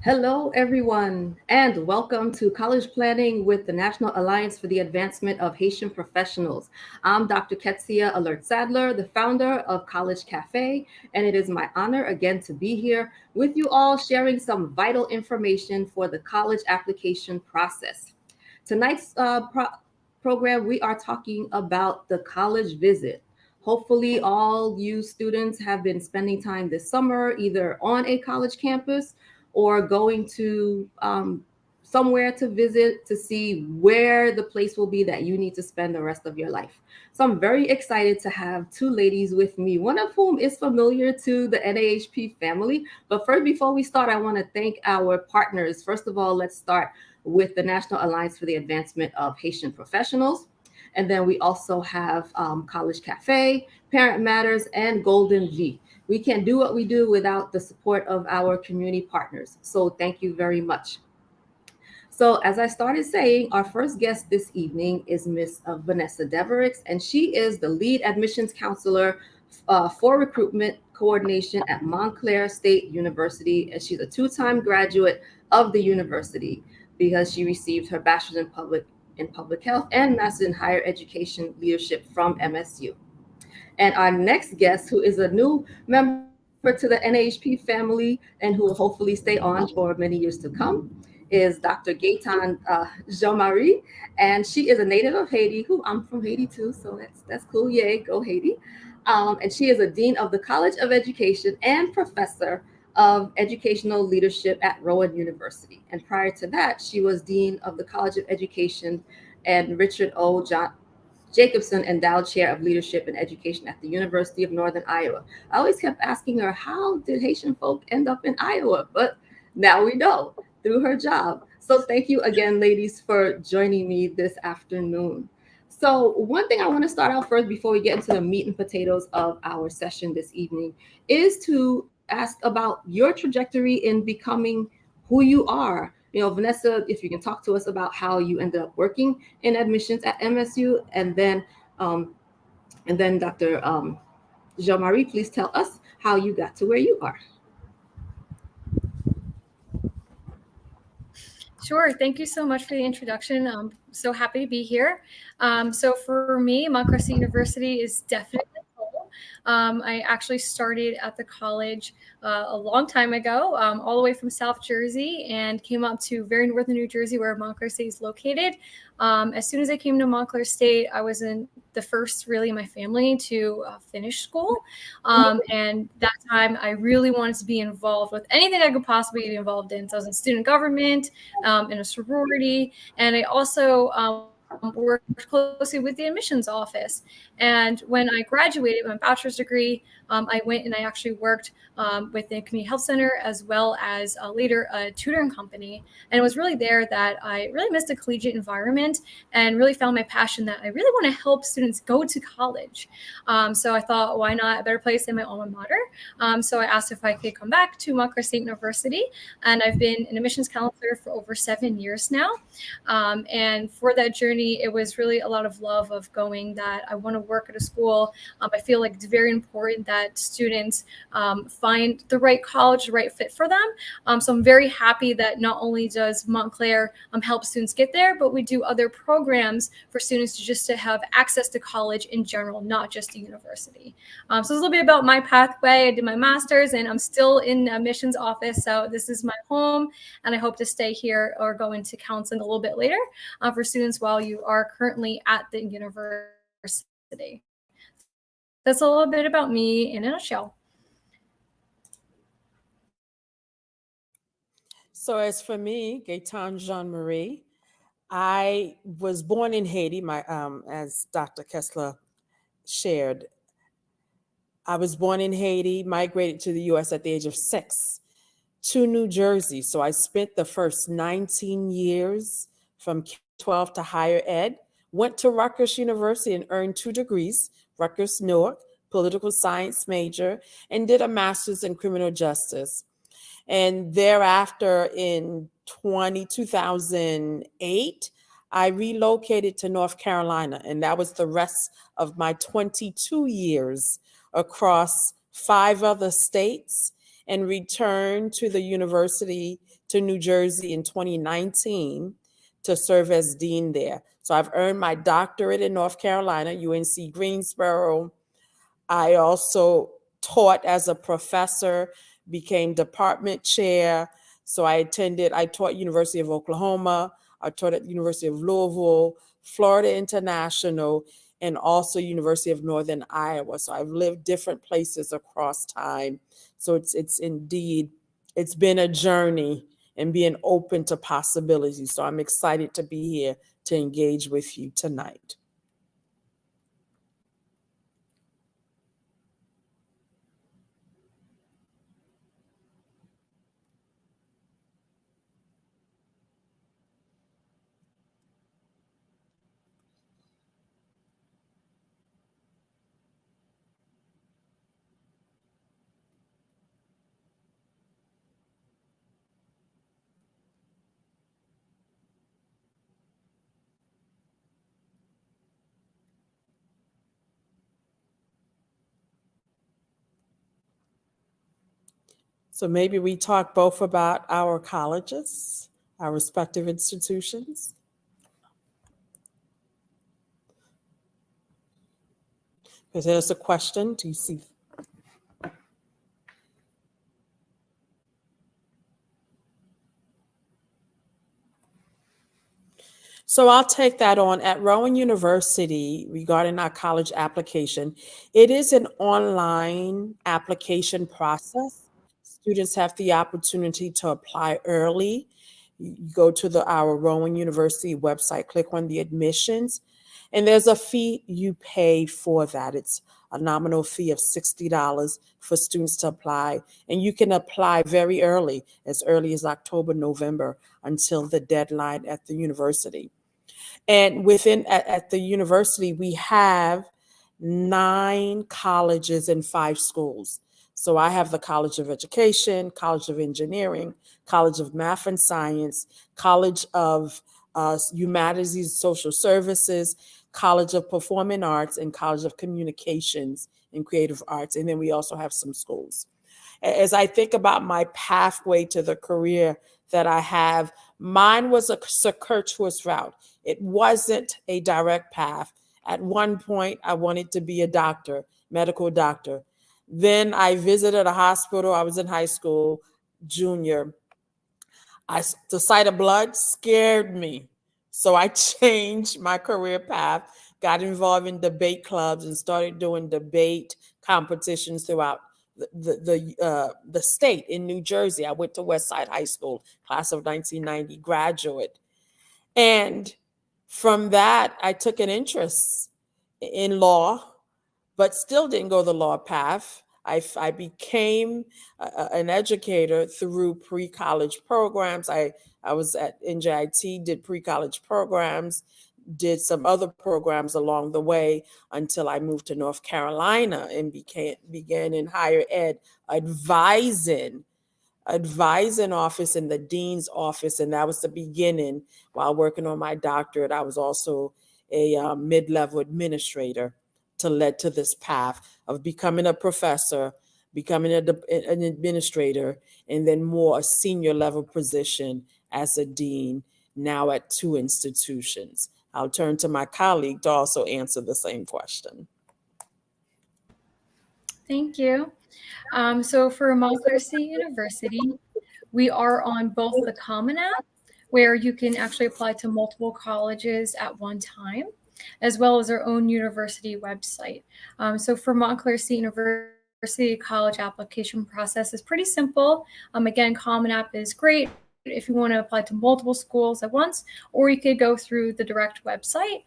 Hello, everyone, and welcome to College Planning with the National Alliance for the Advancement of Haitian Professionals. I'm Dr. Ketsia Alert Sadler, the founder of College Cafe, and it is my honor again to be here with you all sharing some vital information for the college application process. Tonight's program, we are talking about the college visit. Hopefully, all you students have been spending time this summer either on a college campus or going to somewhere to visit to see where the place will be that you need to spend the rest of your life. So I'm very excited to have two ladies with me, one of whom is familiar to the NAHP family. But first, before we start, I want to thank our partners. First of all, let's start with the National Alliance for the Advancement of Haitian Professionals. And then we also have College Cafe, Parent Matters, and Golden V. We can't do what we do without the support of our community partners. So thank you very much. So as I started saying, our first guest this evening is Miss Vanessa Devericks, and she is the lead admissions counselor for recruitment coordination at Montclair State University, and she's a two-time graduate of the university because she received her bachelor's in public health and master's in higher education leadership from MSU. And our next guest, who is a new member to the NAHP family and who will hopefully stay on for many years to come, is Dr. Gaëtane Jean-Marie. And she is a native of Haiti, who I'm from Haiti too, so that's cool. Yay, go Haiti. And she is a dean of the College of Education and professor of educational leadership at Rowan University. And prior to that, she was dean of the College of Education and Richard O. Jacobson Endowed Chair of Leadership and Education at the University of Northern Iowa. I always kept asking her, how did Haitian folk end up in Iowa? But now we know through her job. So thank you again, ladies, for joining me this afternoon. So, one thing I want to start out first before we get into the meat and potatoes of our session this evening is to ask about your trajectory in becoming who you are. Vanessa, if you can talk to us about how you ended up working in admissions at MSU, um, and then Dr. Jean-Marie, please tell us how you got to where you are. Sure. Thank you so much for the introduction. I'm so happy to be here. So for me, Montclair University is definitely home. I actually started at the college a long time ago, all the way from South Jersey, and came up to very northern New Jersey, where Montclair State is located. As soon as I came to Montclair State, I was in the first really in my family to finish school. And that time I really wanted to be involved with anything I could possibly be involved in. So I was in student government, in a sorority, and I also worked closely with the admissions office. And when I graduated my bachelor's degree, I went and I actually worked with the community health center as well as later a tutoring company. And it was really there that I really missed a collegiate environment and really found my passion that I really want to help students go to college. So I thought, why not a better place than my alma mater? So I asked if I could come back to Montclair State University, and I've been an admissions counselor for over 7 years now. And for that journey, it was really a lot of love of going that I want to work at a school. I feel like it's very important that students find the right college, the right fit for them. So I'm very happy that not only does Montclair help students get there, but we do other programs for students to have access to college in general, not just a university. So it's a little bit about my pathway. I did my master's and I'm still in the admissions office. So this is my home, and I hope to stay here or go into counseling a little bit later for students while you are currently at the university. That's a little bit about me in a nutshell. So as for me, Gaëtane Jean-Marie, I was born in Haiti. As Dr. Kessler shared, I was born in Haiti, migrated to the U.S. at the age of 6 to New Jersey. So I spent the first 19 years from K-12 to higher ed, went to Rutgers University and earned 2 degrees, Rutgers Newark, political science major, and did a master's in criminal justice. And thereafter, in 2008, I relocated to North Carolina, and that was the rest of my 22 years across 5 other states and returned to the University to New Jersey in 2019 to serve as dean there. So I've earned my doctorate in North Carolina, UNC Greensboro. I also taught as a professor, became department chair. So I taught University of Oklahoma, I taught at University of Louisville, Florida International, and also University of Northern Iowa. So I've lived different places across time. So it's been a journey and being open to possibilities. So I'm excited to be here to engage with you tonight. So maybe we talk both about our colleges, our respective institutions. Because there's a question, do you see? So I'll take that on. At Rowan University, regarding our college application, it is an online application process. Students have the opportunity to apply early. You go to our Rowan University website, click on the admissions, and there's a fee you pay for that. It's a nominal fee of $60 for students to apply, and you can apply very early as October, November, until the deadline at the university. And at the university, we have 9 colleges and 5 schools. So I have the College of Education, College of Engineering, College of Math and Science, College of Humanities and Social Services, College of Performing Arts, and College of Communications and Creative Arts. And then we also have some schools. As I think about my pathway to the career that I have, mine was a circuitous route. It wasn't a direct path. At one point, I wanted to be a doctor, medical doctor. Then I visited a hospital. I was in high school, junior. The sight of blood scared me. So I changed my career path, got involved in debate clubs, and started doing debate competitions throughout the state. In New Jersey, I went to Westside High School, class of 1990, graduate. And from that, I took an interest in law, but still didn't go the law path. I became an educator through pre-college programs. I was at NJIT, did pre-college programs, did some other programs along the way until I moved to North Carolina and began in higher ed advising office in the dean's office. And that was the beginning. While working on my doctorate, I was also a mid-level administrator to lead to this path of becoming a professor, becoming an administrator, and then more a senior level position as a dean, now at 2 institutions. I'll turn to my colleague to also answer the same question. Thank you. So for Montclair State University, we are on both the Common App, where you can actually apply to multiple colleges at one time, as well as our own university website. So for Montclair State University, college application process is pretty simple. Again, Common App is great if you want to apply to multiple schools at once, or you could go through the direct website.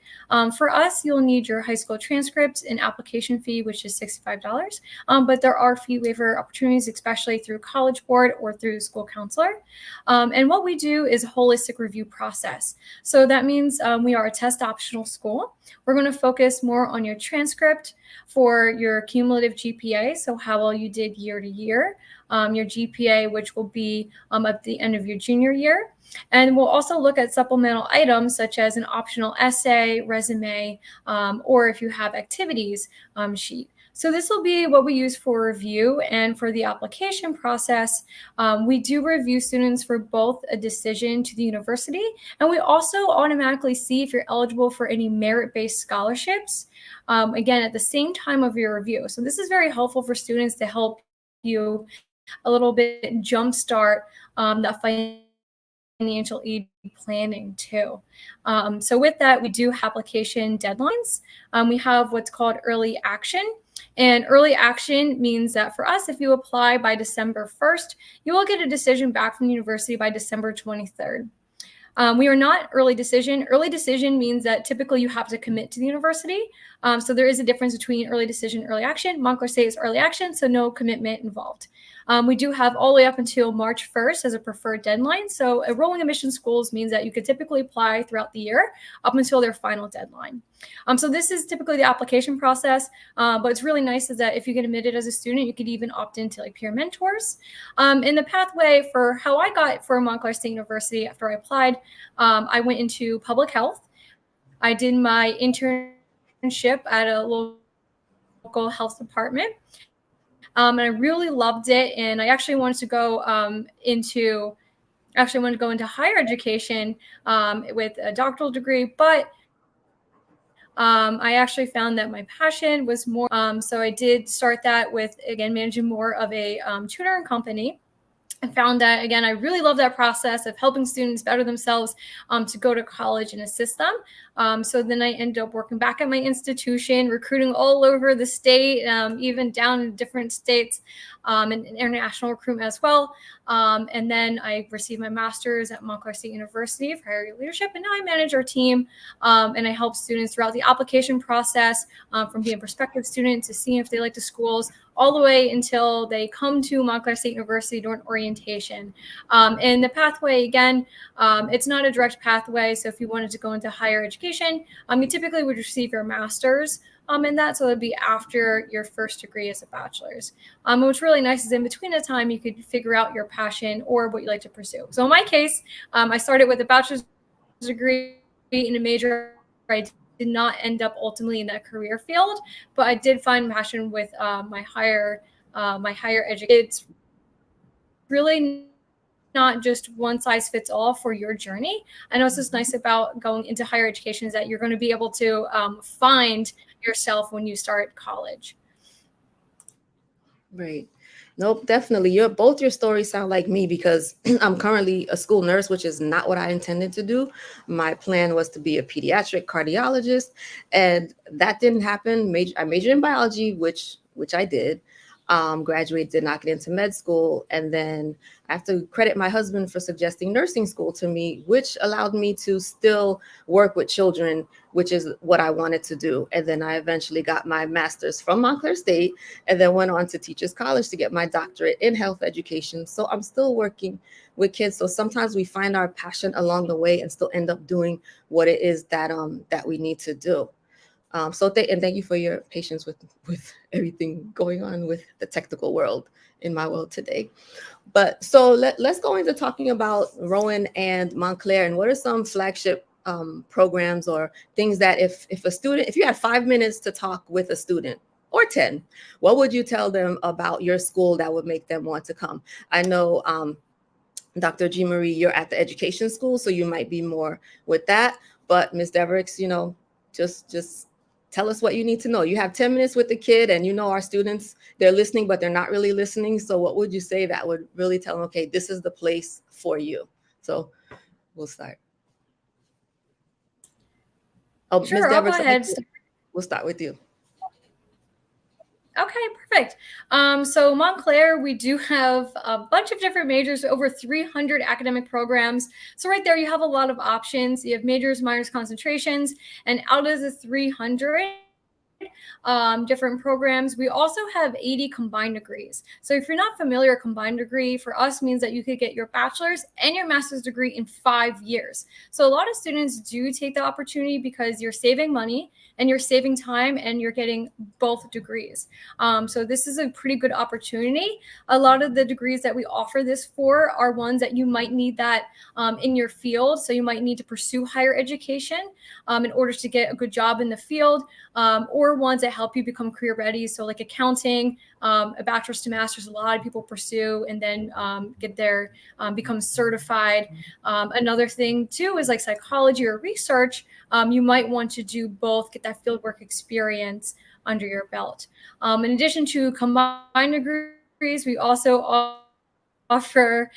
For us, you'll need your high school transcripts and application fee, which is $65. But there are fee waiver opportunities, especially through College Board or through the school counselor. And what we do is a holistic review process. So that means we are a test optional school. We're going to focus more on your transcript for your cumulative GPA, so how well you did year to year, your GPA, which will be at the end of your junior year. And we'll also look at supplemental items such as an optional essay, resume, or if you have activities sheet. So this will be what we use for review, and for the application process, we do review students for both a decision to the university, and we also automatically see if you're eligible for any merit-based scholarships, again, at the same time of your review. So this is very helpful for students to help you a little bit jumpstart that financial aid planning too. So with that, we do have application deadlines. We have what's called early action. And early action means that for us, if you apply by December 1st, you will get a decision back from the university by December 23rd. We are not early decision. Early decision means that typically you have to commit to the university. So there is a difference between early decision and early action. Montclair State is early action, so no commitment involved. We do have all the way up until March 1st as a preferred deadline. So rolling admission schools means that you could typically apply throughout the year up until their final deadline. So this is typically the application process, but it's really nice is that if you get admitted as a student, you could even opt into like peer mentors. In the pathway for how I got for Montclair State University after I applied, I went into public health. I did my internship at a local health department. And I really loved it. And I actually wanted to go into higher education with a doctoral degree, but I actually found that my passion was more. So I did start that with, again, managing more of a tutoring company. I found that, again, I really love that process of helping students better themselves to go to college and assist them. So then I ended up working back at my institution, recruiting all over the state, even down in different states, and international recruitment as well. And then I received my master's at Montclair State University for higher leadership. And now I manage our team, and I help students throughout the application process, from being a prospective student to seeing if they like the schools, all the way until they come to Montclair State University during orientation. And the pathway, again, it's not a direct pathway. So if you wanted to go into higher education, you typically would receive your master's in that. So it would be after your first degree as a bachelor's. What's really nice is in between the time, you could figure out your passion or what you like to pursue. So in my case, I started with a bachelor's degree in a major I did not end up ultimately in that career field, but I did find passion with my higher education. It's really not just one size fits all for your journey. I know what's nice about going into higher education is that you're going to be able to find yourself when you start college. Right. Nope, definitely. Both your stories sound like me, because I'm currently a school nurse, which is not what I intended to do. My plan was to be a pediatric cardiologist, and that didn't happen. I majored in biology, which I did. Graduated, did not get into med school. And then I have to credit my husband for suggesting nursing school to me, which allowed me to still work with children, which is what I wanted to do. And then I eventually got my master's from Montclair State, and then went on to Teachers College to get my doctorate in health education. So I'm still working with kids. So sometimes we find our passion along the way and still end up doing what it is that we need to do. Thank you for your patience with everything going on with the technical world in my world today. But so let's go into talking about Rowan and Montclair, and what are some flagship programs or things that if you had 5 minutes to talk with a student, or 10, what would you tell them about your school that would make them want to come? I know, Dr. G. Marie, you're at the education school, so you might be more with that. But Ms. Devericks, just tell us what you need to know. You have 10 minutes with the kid, and our students, they're listening, but they're not really listening. So what would you say that would really tell them, okay, this is the place for you? So we'll start. Oh, sure, Ms. I'll go Devericks, ahead. We'll start with you. Okay, perfect. So Montclair, we do have a bunch of different majors, over 300 academic programs. So right there, you have a lot of options. You have majors, minors, concentrations, and out of the 300 different programs, we also have 80 combined degrees. So if you're not familiar, a combined degree for us means that you could get your bachelor's and your master's degree in 5 years. So a lot of students do take the opportunity because you're saving money and you're saving time and you're getting both degrees. So this is a pretty good opportunity. A lot of the degrees that we offer this for are ones that you might need that in your field. So you might need to pursue higher education in order to get a good job in the field, or newer ones that help you become career ready. So like accounting, a bachelor's to master's, a lot of people pursue and then get their, become certified. Another thing too is like psychology or research. You might want to do both, get that fieldwork experience under your belt. In addition to combined degrees, we also offer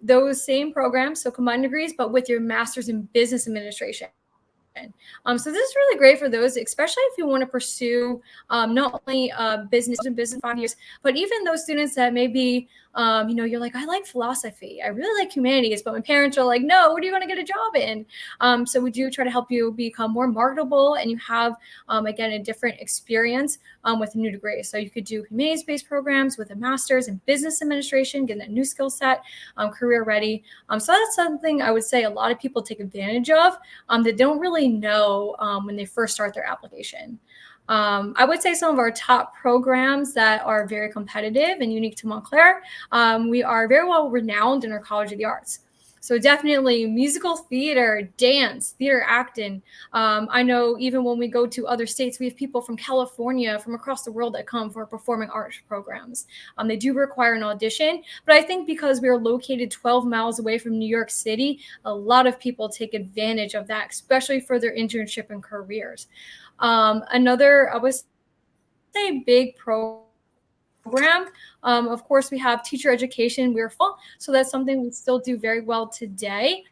those same programs, so combined degrees, but with your master's in business administration. So this is really great for those, especially if you want to pursue not only business and business 5 years, but even those students that maybe, you're like, I like philosophy, I really like humanities, but my parents are like, no, what are you going to get a job in? So we do try to help you become more marketable, and you have, again, a different experience with a new degree. So you could do humanities-based programs with a master's in business administration, getting that new skill set, career ready. So that's something I would say a lot of people take advantage of that don't really know when they first start their application. I would say some of our top programs that are very competitive and unique to Montclair, we are very well renowned in our College of the Arts. So definitely musical theater, dance, theater acting. I know even when we go to other states, we have people from California, from across the world that come for performing arts programs. They do require an audition, but I think because we are located 12 miles away from New York City, a lot of people take advantage of that, especially for their internship and careers. Another, I would say, big program. Of course, we have teacher education. We're full, so that's something we still do very well today.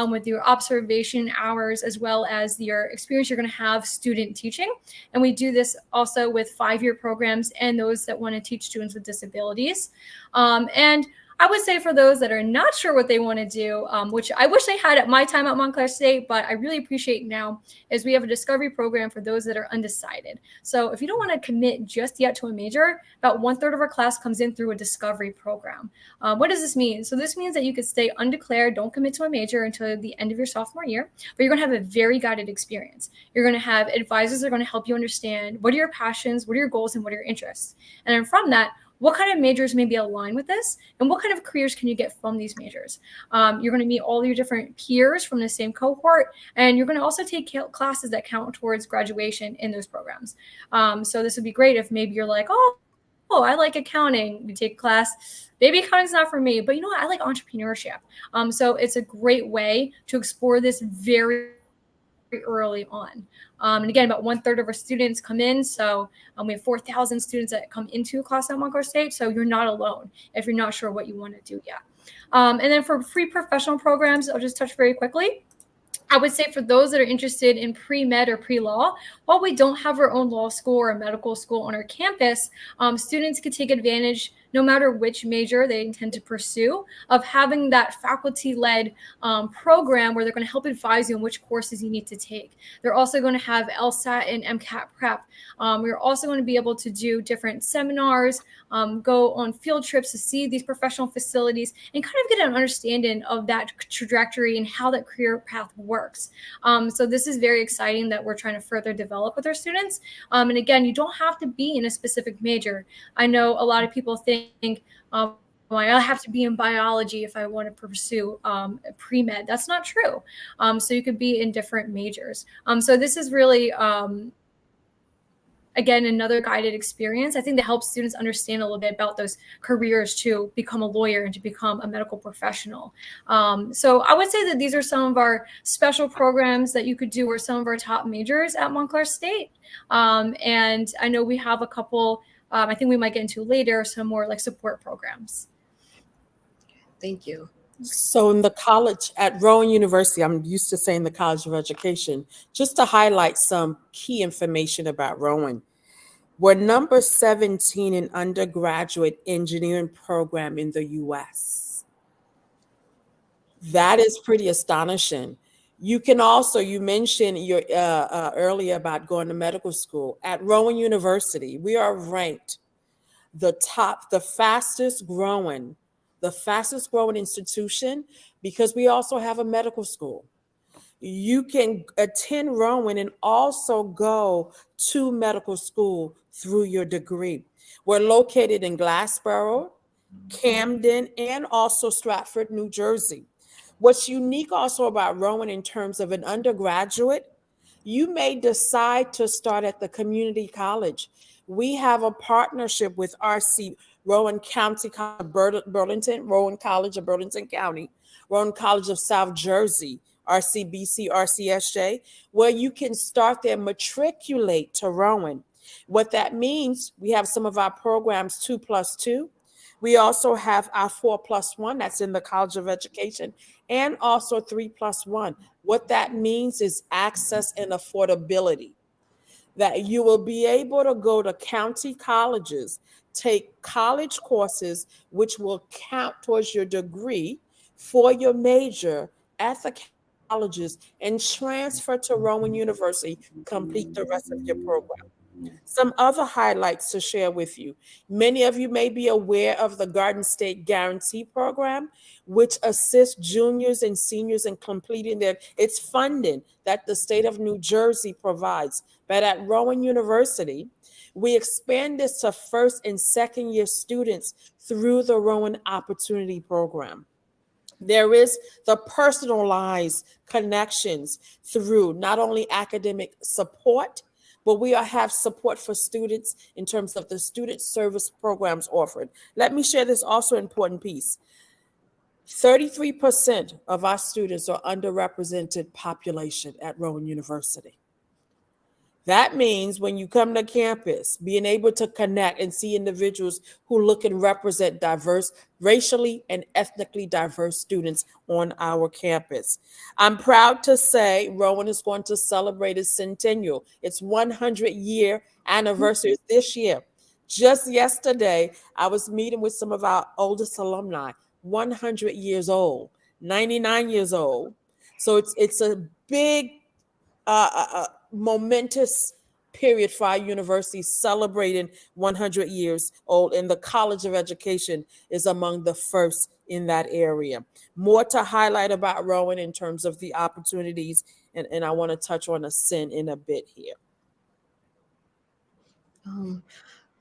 With your observation hours, as well as your experience you're going to have student teaching. And we do this also with 5-year programs and those that want to teach students with disabilities. And I would say for those that are not sure what they want to do, which I wish I had at my time at Montclair State, but I really appreciate now, is we have a discovery program for those that are undecided. So if you don't want to commit just yet to a major, about 1/3 of our class comes in through a discovery program. What does this mean? So this means that you could stay undeclared, don't commit to a major until the end of your sophomore year, but you're going to have a very guided experience. You're going to have advisors that are going to help you understand what are your passions, what are your goals, and what are your interests. And then from that, what kind of majors may be aligned with this, and what kind of careers can you get from these majors? You're going to meet all your different peers from the same cohort, and you're going to also take classes that count towards graduation in those programs. So this would be great if maybe you're like, oh, I like accounting. You take a class, maybe accounting's not for me, but you know what? I like entrepreneurship. So it's a great way to explore this very early on. And again, about 1/3 of our students come in. So we have 4,000 students that come into a class at Montclair State. So you're not alone if you're not sure what you want to do yet. And then for free professional programs, I'll just touch very quickly. I would say for those that are interested in pre-med or pre-law, while we don't have our own law school or medical school on our campus, students can take advantage, no matter which major they intend to pursue, of having that faculty-led program where they're going to help advise you on which courses you need to take. They're also going to have LSAT and MCAT prep. We're also going to be able to do different seminars, go on field trips to see these professional facilities, and kind of get an understanding of that trajectory and how that career path works. So this is very exciting that we're trying to further develop with our students. And again, you don't have to be in a specific major. I know a lot of people think, I have to be in biology if I want to pursue pre-med. That's not true. So you could be in different majors. So this is really, again, another guided experience. I think that helps students understand a little bit about those careers to become a lawyer and to become a medical professional. So I would say that these are some of our special programs that you could do, or some of our top majors at Montclair State. And I know we have a couple, I think we might get into later, some more like support programs. Thank you. So in the college at Rowan University, I'm used to saying the College of Education, just to highlight some key information about Rowan. We're number 17 in undergraduate engineering program in the US. That is pretty astonishing. You can also, you mentioned your earlier about going to medical school. At Rowan University, we are ranked the fastest growing institution, because we also have a medical school. You can attend Rowan and also go to medical school through your degree. We're located in Glassboro, Camden, and also Stratford, New Jersey. What's unique also about Rowan in terms of an undergraduate, you may decide to start at the community college. We have a partnership with RC, Rowan County Burlington, Rowan College of Burlington County, Rowan College of South Jersey, RCBC, RCSJ, where you can start there, matriculate to Rowan. What that means, we have some of our programs 2+2. We also have our 4+1, that's in the College of Education, and also 3+1. What that means is access and affordability, that you will be able to go to county colleges, take college courses, which will count towards your degree for your major at the colleges, and transfer to Rowan University, complete the rest of your program. Some other highlights to share with you. Many of you may be aware of the Garden State Guarantee Program, which assists juniors and seniors in completing its funding that the state of New Jersey provides. But at Rowan University, we expand this to first and second year students through the Rowan Opportunity Program. There is the personalized connections through not only academic support, but we have support for students in terms of the student service programs offered. Let me share this also important piece. 33% of our students are underrepresented population at Rowan University. That means when you come to campus, being able to connect and see individuals who look and represent diverse, racially and ethnically diverse students on our campus. I'm proud to say Rowan is going to celebrate its centennial, its 100-year anniversary this year. Just yesterday, I was meeting with some of our oldest alumni, 100 years old, 99 years old. So it's a big momentous period for our university, celebrating 100 years old, and the College of Education is among the first in that area. More to highlight about Rowan in terms of the opportunities, and I want to touch on a sin in a bit here.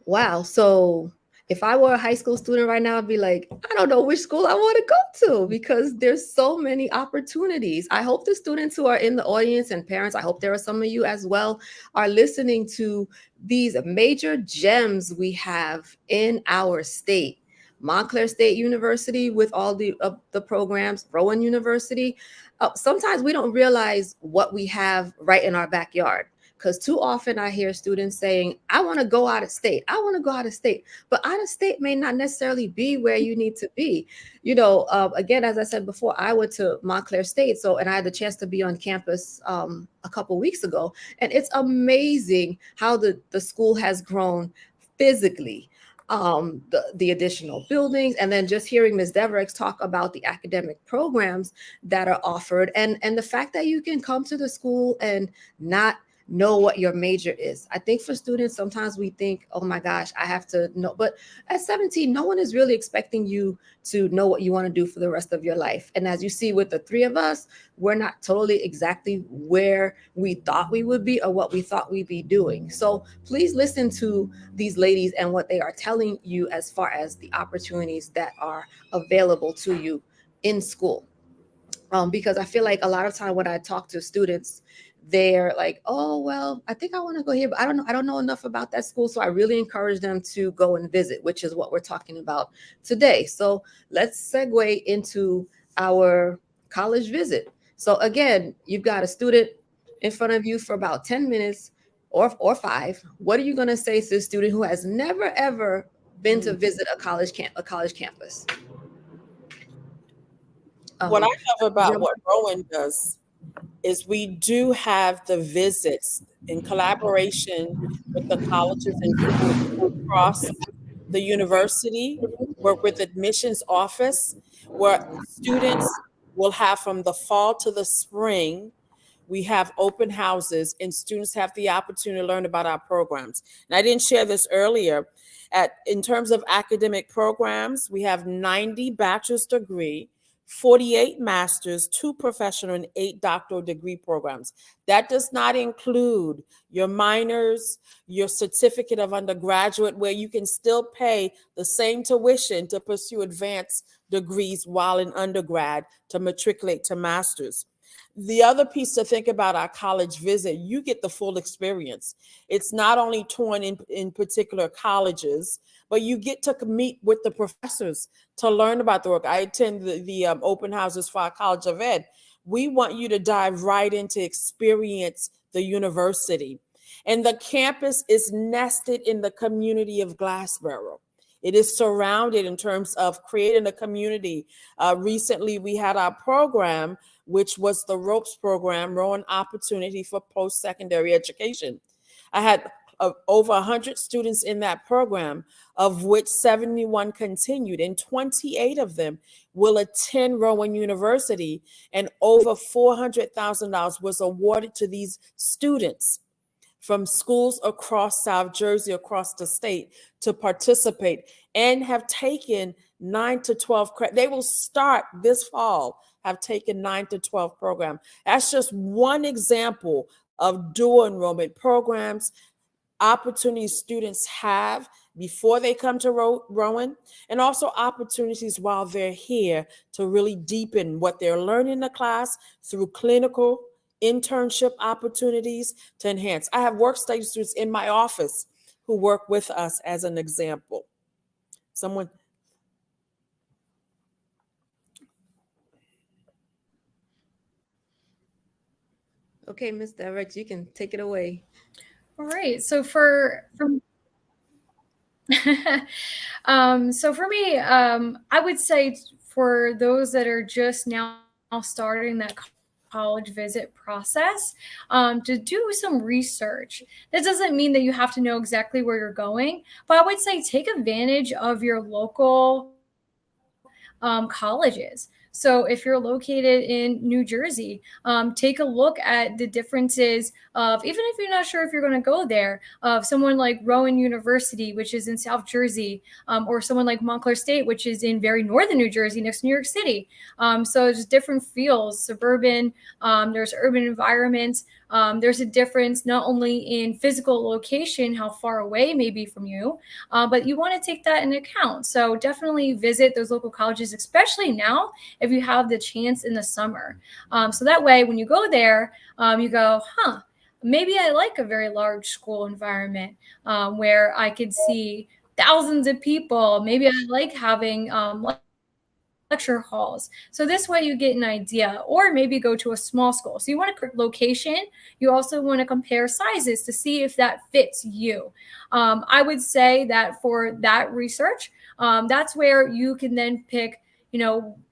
Wow. So if I were a high school student right now, I'd be like, I don't know which school I want to go to because there's so many opportunities. I hope the students who are in the audience and parents, I hope there are some of you as well, are listening to these major gems we have in our state. Montclair State University with all the programs, Rowan University. Sometimes we don't realize what we have right in our backyard. Because too often I hear students saying, I want to go out of state. I want to go out of state. But out of state may not necessarily be where you need to be. You know, again, as I said before, I went to Montclair State. And I had the chance to be on campus a couple weeks ago. And it's amazing how the school has grown physically. The additional buildings, and then just hearing Ms. Devericks talk about the academic programs that are offered, and the fact that you can come to the school and not know what your major is. I think for students, sometimes we think, oh my gosh, I have to know. But at 17, no one is really expecting you to know what you want to do for the rest of your life. And as you see with the three of us, we're not totally exactly where we thought we would be or what we thought we'd be doing. So please listen to these ladies and what they are telling you as far as the opportunities that are available to you in school. Because I feel like a lot of time when I talk to students, they're like, oh, well, I think I want to go here, but I don't know enough about that school. So I really encourage them to go and visit, which is what we're talking about today. So let's segue into our college visit. So again, you've got a student in front of you for about 10 minutes or 5. What are you going to say to a student who has never, ever been to visit a college campus? What I love about what Rowan does is we do have the visits in collaboration with the colleges and schools across the university, work with admissions office, where students will have from the fall to the spring, we have open houses and students have the opportunity to learn about our programs. And I didn't share this earlier. In terms of academic programs, we have 90 bachelor's degree, 48 masters, 2 professional, and 8 doctoral degree programs. That does not include your minors, your certificate of undergraduate, where you can still pay the same tuition to pursue advanced degrees while in undergrad to matriculate to masters. The other piece to think about our college visit, you get the full experience. It's not only torn in particular colleges, but you get to meet with the professors to learn about the work. I attend the open houses for our College of Ed. We want you to dive right into experience the university. And the campus is nested in the community of Glassboro. It is surrounded in terms of creating a community. Recently, we had our program, which was the ROPES program, Rowing Opportunity for Post-Secondary Education. I had over 100 students in that program, of which 71 continued, and 28 of them will attend Rowan University, and over $400,000 was awarded to these students from schools across South Jersey, across the state, to participate and have taken 9 to 12 credits. They will start this fall, have taken 9 to 12 program. That's just one example of dual enrollment programs, opportunities students have before they come to Rowan, and also opportunities while they're here to really deepen what they're learning in the class through clinical internship opportunities to enhance. I have work study students in my office who work with us as an example. Someone. Okay, Ms. Devericks, you can take it away. All right. So for me, I would say for those that are just now starting that college visit process, to do some research. That doesn't mean that you have to know exactly where you're going, but I would say take advantage of your local colleges. So if you're located in New Jersey, take a look at the differences of, even if you're not sure if you're going to go there, of someone like Rowan University, which is in South Jersey, or someone like Montclair State, which is in very northern New Jersey next to New York City. So there's different fields, suburban, there's urban environments. There's a difference not only in physical location, how far away may be from you, but you want to take that into account. So definitely visit those local colleges, especially now if you have the chance in the summer. So that way, when you go there, you go, maybe I like a very large school environment where I could see thousands of people. Maybe I like having lecture halls. So this way you get an idea, or maybe go to a small school. So you want a location. You also want to compare sizes to see if that fits you. I would say that for that research, that's where you can then pick,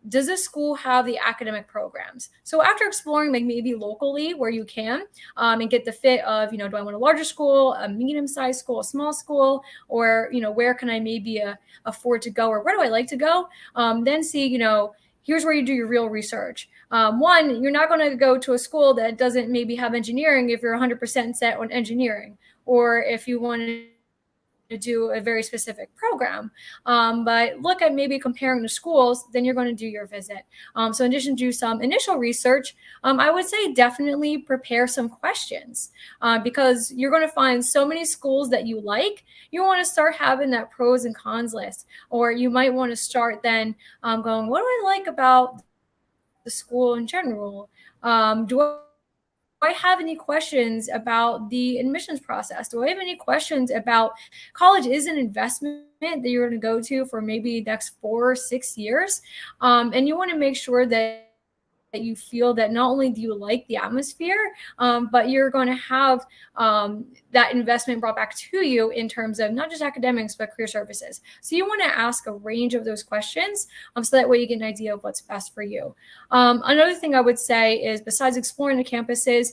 does this school have the academic programs? So after exploring maybe locally where you can, and get the fit of, do I want a larger school, a medium-sized school, a small school, or, where can I maybe afford to go, or where do I like to go? Then see, here's where you do your real research. One, you're not going to go to a school that doesn't maybe have engineering if you're 100% set on engineering, or if you want to do a very specific program. But look at maybe comparing the schools, then you're going to do your visit. So in addition to some initial research, I would say definitely prepare some questions, because you're going to find so many schools that you like. You want to start having that pros and cons list, or you might want to start then going, what do I like about the school in general? Do I have any questions about the admissions process? Do I have any questions about college is an investment that you're going to go to for maybe next 4 or 6 years? And you want to make sure that you feel that not only do you like the atmosphere, but you're going to have that investment brought back to you in terms of not just academics, but career services. So you want to ask a range of those questions, so that way you get an idea of what's best for you. Another thing I would say is, besides exploring the campuses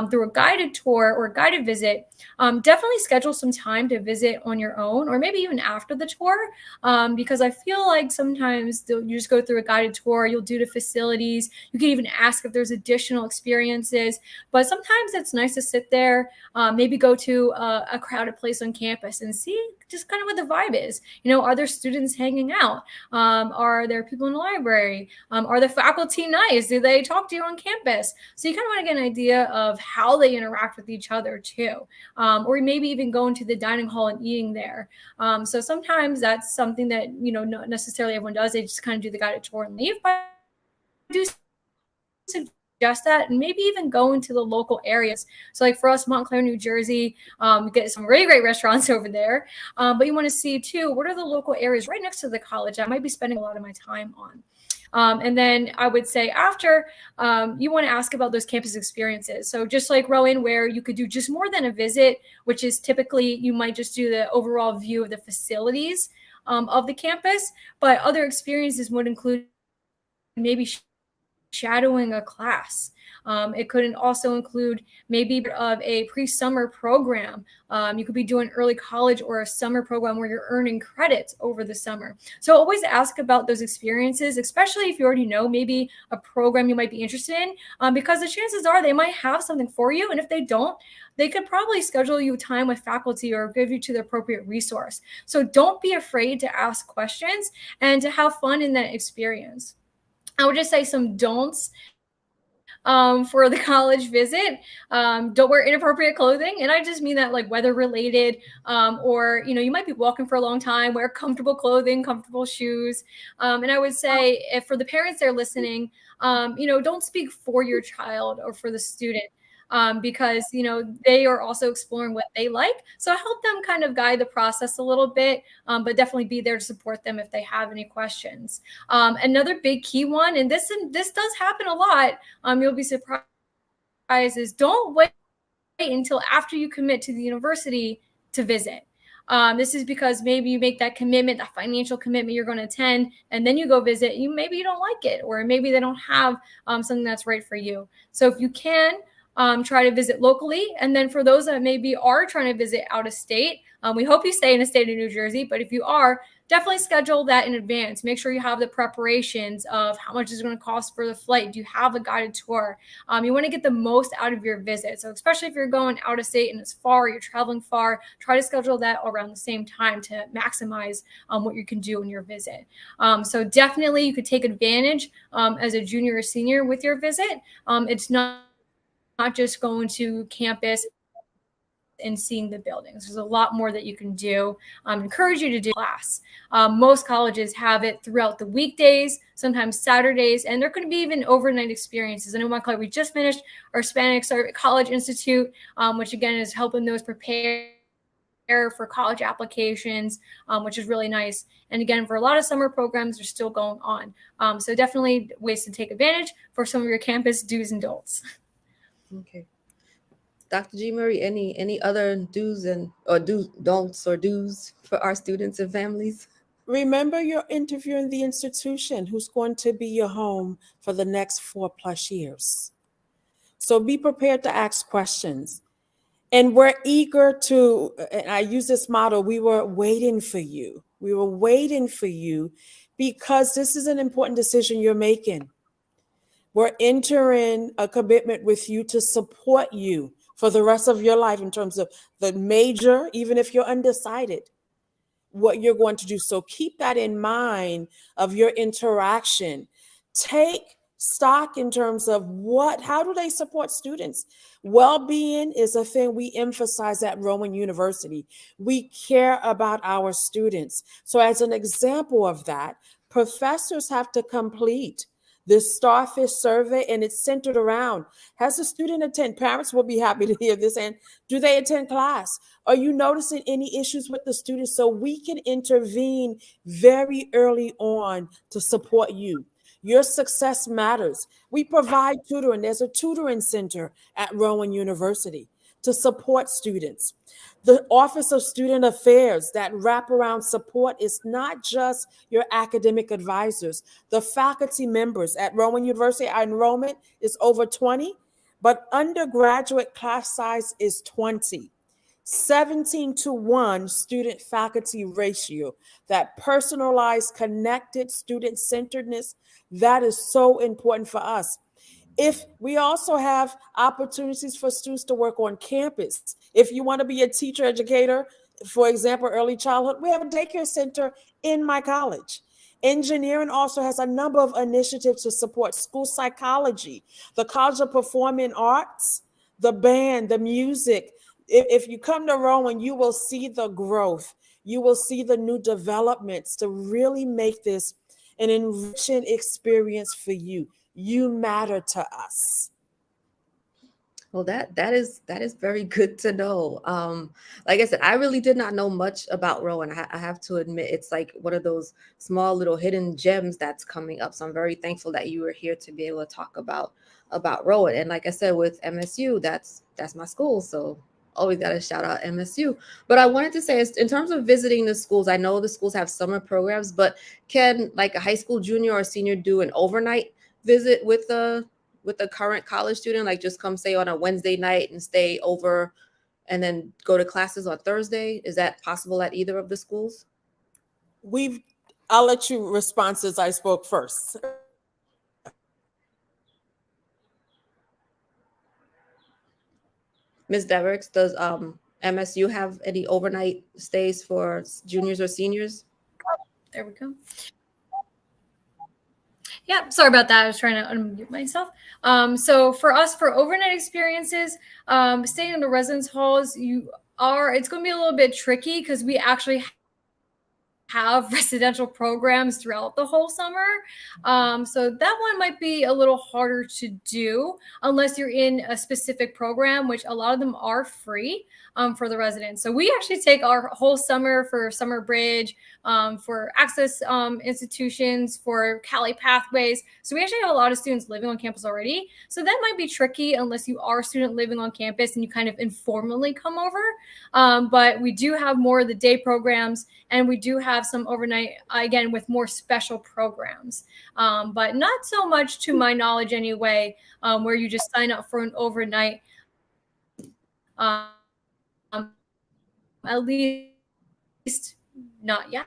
through a guided tour or guided visit, definitely schedule some time to visit on your own, or maybe even after the tour, because I feel like sometimes you just go through a guided tour, you'll do the facilities, you can even ask if there's additional experiences, but sometimes it's nice to sit there, maybe go to a crowded place on campus and see just kind of what the vibe is. Are there students hanging out? Are there people in the library? Are the faculty nice? Do they talk to you on campus? So you kind of want to get an idea of how they interact with each other too. Or maybe even going to the dining hall and eating there. So sometimes that's something that, not necessarily everyone does. They just kind of do the guided tour and leave. But I do suggest suggest that, and maybe even go into the local areas. So like for us, Montclair, New Jersey, we get some really great restaurants over there. But you want to see too, what are the local areas right next to the college I might be spending a lot of my time on. And then I would say after, you want to ask about those campus experiences. So just like Rowan, where you could do just more than a visit, which is typically you might just do the overall view of the facilities of the campus, but other experiences would include maybe shadowing a class. It could also include maybe of a pre-summer program. You could be doing early college or a summer program where you're earning credits over the summer. So always ask about those experiences, especially if you already know maybe a program you might be interested in, because the chances are they might have something for you. And if they don't, they could probably schedule you time with faculty or give you to the appropriate resource. So don't be afraid to ask questions and to have fun in that experience. I would just say some don'ts for the college visit. Don't wear inappropriate clothing. And I just mean that like weather related, or, you might be walking for a long time, wear comfortable clothing, comfortable shoes. And I would say if for the parents that are listening, don't speak for your child or for the student. Because they are also exploring what they like. So help them kind of guide the process a little bit, but definitely be there to support them if they have any questions. Another big key one, and this does happen a lot, you'll be surprised, is don't wait until after you commit to the university to visit. This is because maybe you make that commitment, that financial commitment you're going to attend, and then you go visit. Maybe you don't like it, or maybe they don't have something that's right for you. So if you can, try to visit locally. And then for those that maybe are trying to visit out of state, we hope you stay in the state of New Jersey. But if you are, definitely schedule that in advance. Make sure you have the preparations of how much is going to cost for the flight. Do you have a guided tour? You want to get the most out of your visit. So especially if you're going out of state and it's far, you're traveling far, try to schedule that around the same time to maximize what you can do in your visit. So definitely you could take advantage as a junior or senior with your visit. It's not just going to campus and seeing the buildings. There's a lot more that you can do. Encourage you to do class. Most colleges have it throughout the weekdays, sometimes Saturdays, and there could be even overnight experiences. I know one college we just finished, our Hispanic College Institute, which again is helping those prepare for college applications, which is really nice. And again, for a lot of summer programs, they're still going on. So definitely ways to take advantage for some of your campus do's and don'ts. Okay. Dr. G. Murray, any other do's don'ts for our students and families? Remember, you're interviewing the institution who's going to be your home for the next 4+ years. So be prepared to ask questions. And we're eager to, and I use this model, we were waiting for you. We were waiting for you because this is an important decision you're making. We're entering a commitment with you to support you for the rest of your life in terms of the major, even if you're undecided, what you're going to do. So keep that in mind of your interaction. Take stock in terms of how do they support students? Well-being is a thing we emphasize at Rowan University. We care about our students. So as an example of that, professors have to complete this Starfish survey, and it's centered around, has a student attend? Parents will be happy to hear this. And do they attend class? Are you noticing any issues with the students? So we can intervene very early on to support you. Your success matters. We provide tutoring. There's a tutoring center at Rowan University to support students. The Office of Student Affairs, that wraparound support, is not just your academic advisors. The faculty members at Rowan University, our enrollment is over 20, but undergraduate class size is 20. 17-to-1 student-faculty ratio, that personalized, connected student-centeredness, that is so important for us. If we also have opportunities for students to work on campus, if you want to be a teacher educator, for example, early childhood, we have a daycare center in my college. Engineering also has a number of initiatives to support school psychology, the College of Performing Arts, the band, the music. If you come to Rowan, you will see the growth. You will see the new developments to really make this an enriching experience for you. You matter to us. Well, that is very good to know. Like I said, I really did not know much about Rowan. I have to admit, it's like one of those small little hidden gems that's coming up. So I'm very thankful that you were here to be able to talk about Rowan. And like I said, with MSU, that's my school. So always got to shout out MSU. But I wanted to say, in terms of visiting the schools, I know the schools have summer programs, but can like a high school junior or senior do an overnight visit with a current college student, like just come say on a Wednesday night and stay over and then go to classes on Thursday? Is that possible at either of the schools? I'll let you respond since I spoke first. Ms. Devericks, does MSU have any overnight stays for juniors or seniors? There we go. Yeah, sorry about that. I was trying to unmute myself. So for us, for overnight experiences, staying in the residence halls, it's going to be a little bit tricky because we actually have residential programs throughout the whole summer. So that one might be a little harder to do unless you're in a specific program, which a lot of them are free for the residents. So we actually take our whole summer for Summer Bridge, for access institutions, for Cali Pathways. So we actually have a lot of students living on campus already. So that might be tricky unless you are a student living on campus and you kind of informally come over. But we do have more of the day programs, and we do have some overnight, again, with more special programs. But not so much, to my knowledge anyway, where you just sign up for an overnight. At least not yet,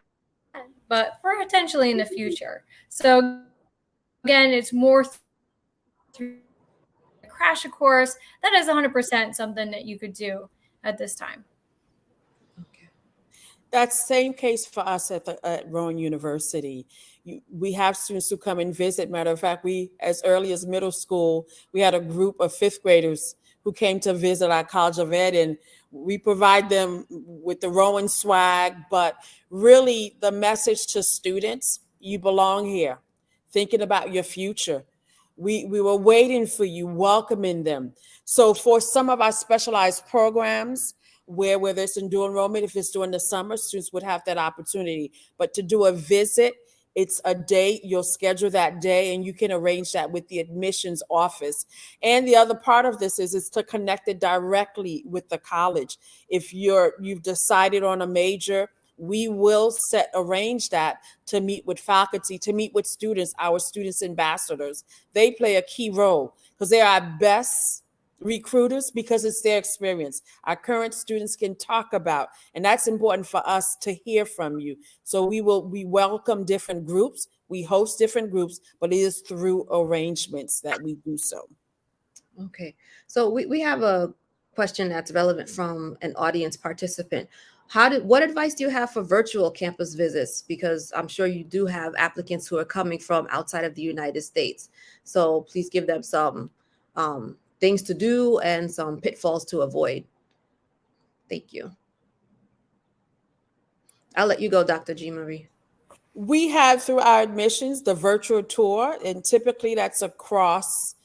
but potentially in the future. So again, it's more through a crash course. That is 100% something that you could do at this time. Okay. That's same case for us at Rowan University. We have students who come and visit. Matter of fact, as early as middle school, we had a group of fifth graders who came to visit our College of Ed, and we provide them with the Rowan swag. But really, the message to students: you belong here. Thinking about your future. We were waiting for you, welcoming them. So for some of our specialized programs, where there's in dual enrollment, if it's during the summer, students would have that opportunity. But to do a visit, it's a date, you'll schedule that day, and you can arrange that with the admissions office. And the other part of this is to connect it directly with the college. If you've decided on a major, we will arrange that to meet with faculty, to meet with students, our students ambassadors. They play a key role because they're our best recruiters because it's their experience. Our current students can talk about, and that's important for us to hear from you. So we welcome different groups, we host different groups, but it is through arrangements that we do so. Okay, so we have a question that's relevant from an audience participant. What advice do you have for virtual campus visits? Because I'm sure you do have applicants who are coming from outside of the United States. So please give them some things to do and some pitfalls to avoid. Thank you. I'll let you go, Dr. G. Marie. We have through our admissions the virtual tour, and typically that's across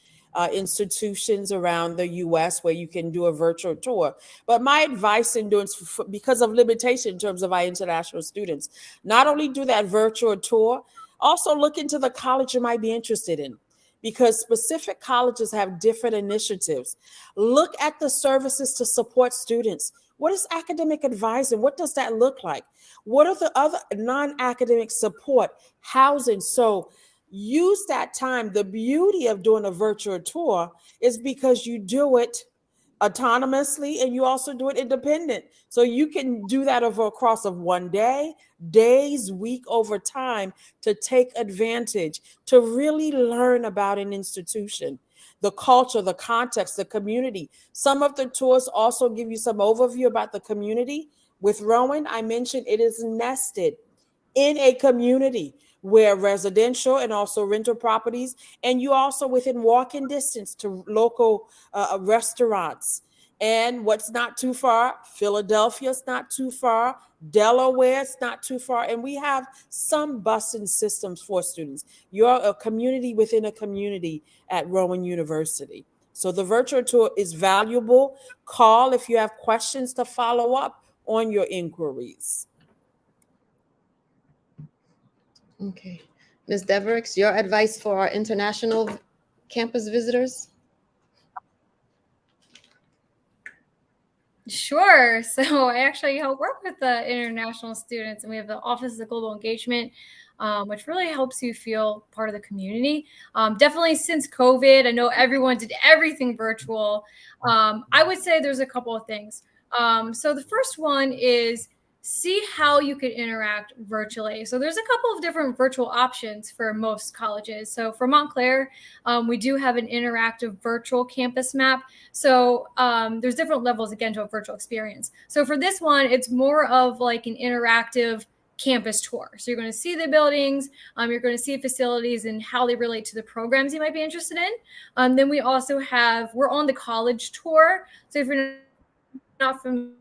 institutions around the U.S. where you can do a virtual tour. But my advice in doing, because of limitation in terms of our international students, not only do that virtual tour, also look into the college you might be interested in, because specific colleges have different initiatives. Look at the services to support students. What is academic advising? What does that look like? What are the other non-academic support, housing? So use that time. The beauty of doing a virtual tour is because you do it autonomously and you also do it independent. So you can do that over a course of one day, days, week, over time, to take advantage, to really learn about an institution, the culture, the context, the community. Some of the tours also give you some overview about the community. With Rowan, I mentioned it is nested in a community where residential and also rental properties, and you also within walking distance to local restaurants And what's not too far? Philadelphia's not too far. Delaware's not too far. And we have some busing systems for students. You're a community within a community at Rowan University. So the virtual tour is valuable. Call if you have questions to follow up on your inquiries. Okay. Ms. Devericks, your advice for our international campus visitors? Sure. So I actually help work with the international students, and we have the Office of Global Engagement, which really helps you feel part of the community. Definitely since COVID, I know everyone did everything virtual. I would say there's a couple of things. So the first one is see how you could interact virtually. So there's a couple of different virtual options for most colleges. So for Montclair, we do have an interactive virtual campus map. So there's different levels, again, to a virtual experience. So for this one, it's more of like an interactive campus tour. So you're going to see the buildings, you're going to see facilities and how they relate to the programs you might be interested in. Then we also we're on the college tour. So if you're not familiar,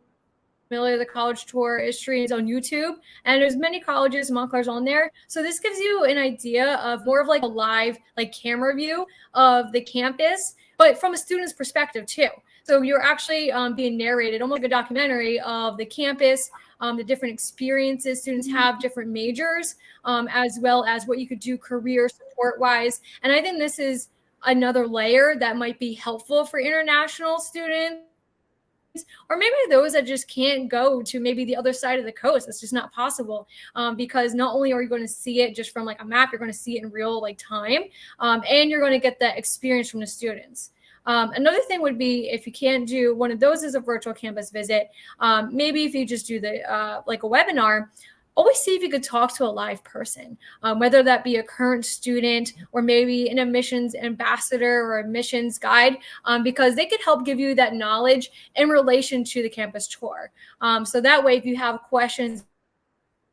the college tour is streams on YouTube, and there's many colleges, Montclair's on there. So this gives you an idea of more of like a live, like camera view of the campus, but from a student's perspective too. So you're actually being narrated, almost like a documentary of the campus, the different experiences students have, different majors, as well as what you could do career support wise. And I think this is another layer that might be helpful for international students, or maybe those that just can't go to maybe the other side of the coast. It's just not possible, because not only are you going to see it just from like a map, you're going to see it in real like time, and you're going to get that experience from the students. Another thing would be, if you can't do one of those as a virtual campus visit, maybe if you just do the like a webinar, always see if you could talk to a live person, whether that be a current student or maybe an admissions ambassador or admissions guide, because they could help give you that knowledge in relation to the campus tour. So that way, if you have questions,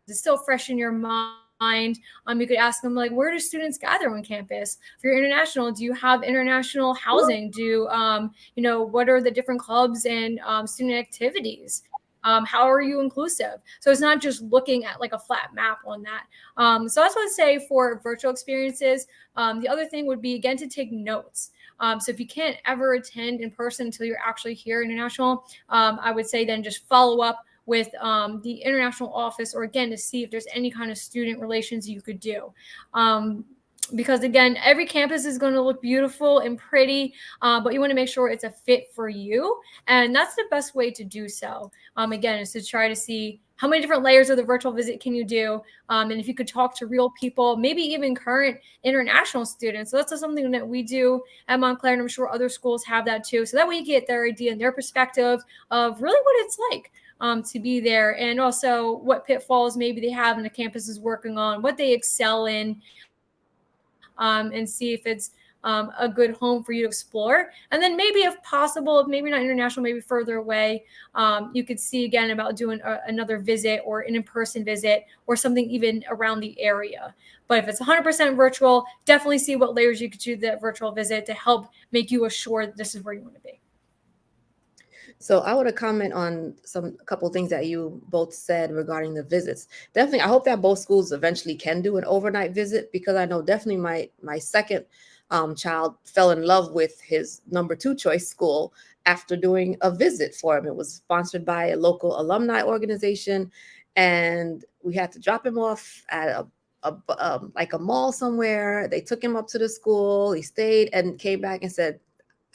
it's still fresh in your mind. You could ask them, like, where do students gather on campus? If you're international, do you have international housing? What are the different clubs and student activities? How are you inclusive? So it's not just looking at like a flat map on that. So that's what I'd say for virtual experiences. The other thing would be, again, to take notes. So if you can't ever attend in person until you're actually here international, I would say then just follow up with the international office, or again, to see if there's any kind of student relations you could do. Because again, every campus is going to look beautiful and pretty, but you want to make sure it's a fit for you. And that's the best way to do so. Again, is to try to see how many different layers of the virtual visit can you do. And if you could talk to real people, maybe even current international students. So that's something that we do at Montclair, and I'm sure other schools have that too. So that way you get their idea and their perspective of really what it's like to be there, and also what pitfalls maybe they have and the campus is working on, what they excel in, and see if it's a good home for you to explore. And then maybe, if possible, if maybe not international, maybe further away, you could see again about doing another visit or an in-person visit or something even around the area. But if it's 100% virtual, definitely see what layers you could do that virtual visit to help make you assured that this is where you want to be. So I want to comment on a couple of things that you both said regarding the visits. Definitely, I hope that both schools eventually can do an overnight visit, because I know definitely my second child fell in love with his number 2 choice school after doing a visit for him. It was sponsored by a local alumni organization, and we had to drop him off at like a mall somewhere. They took him up to the school. He stayed and came back and said,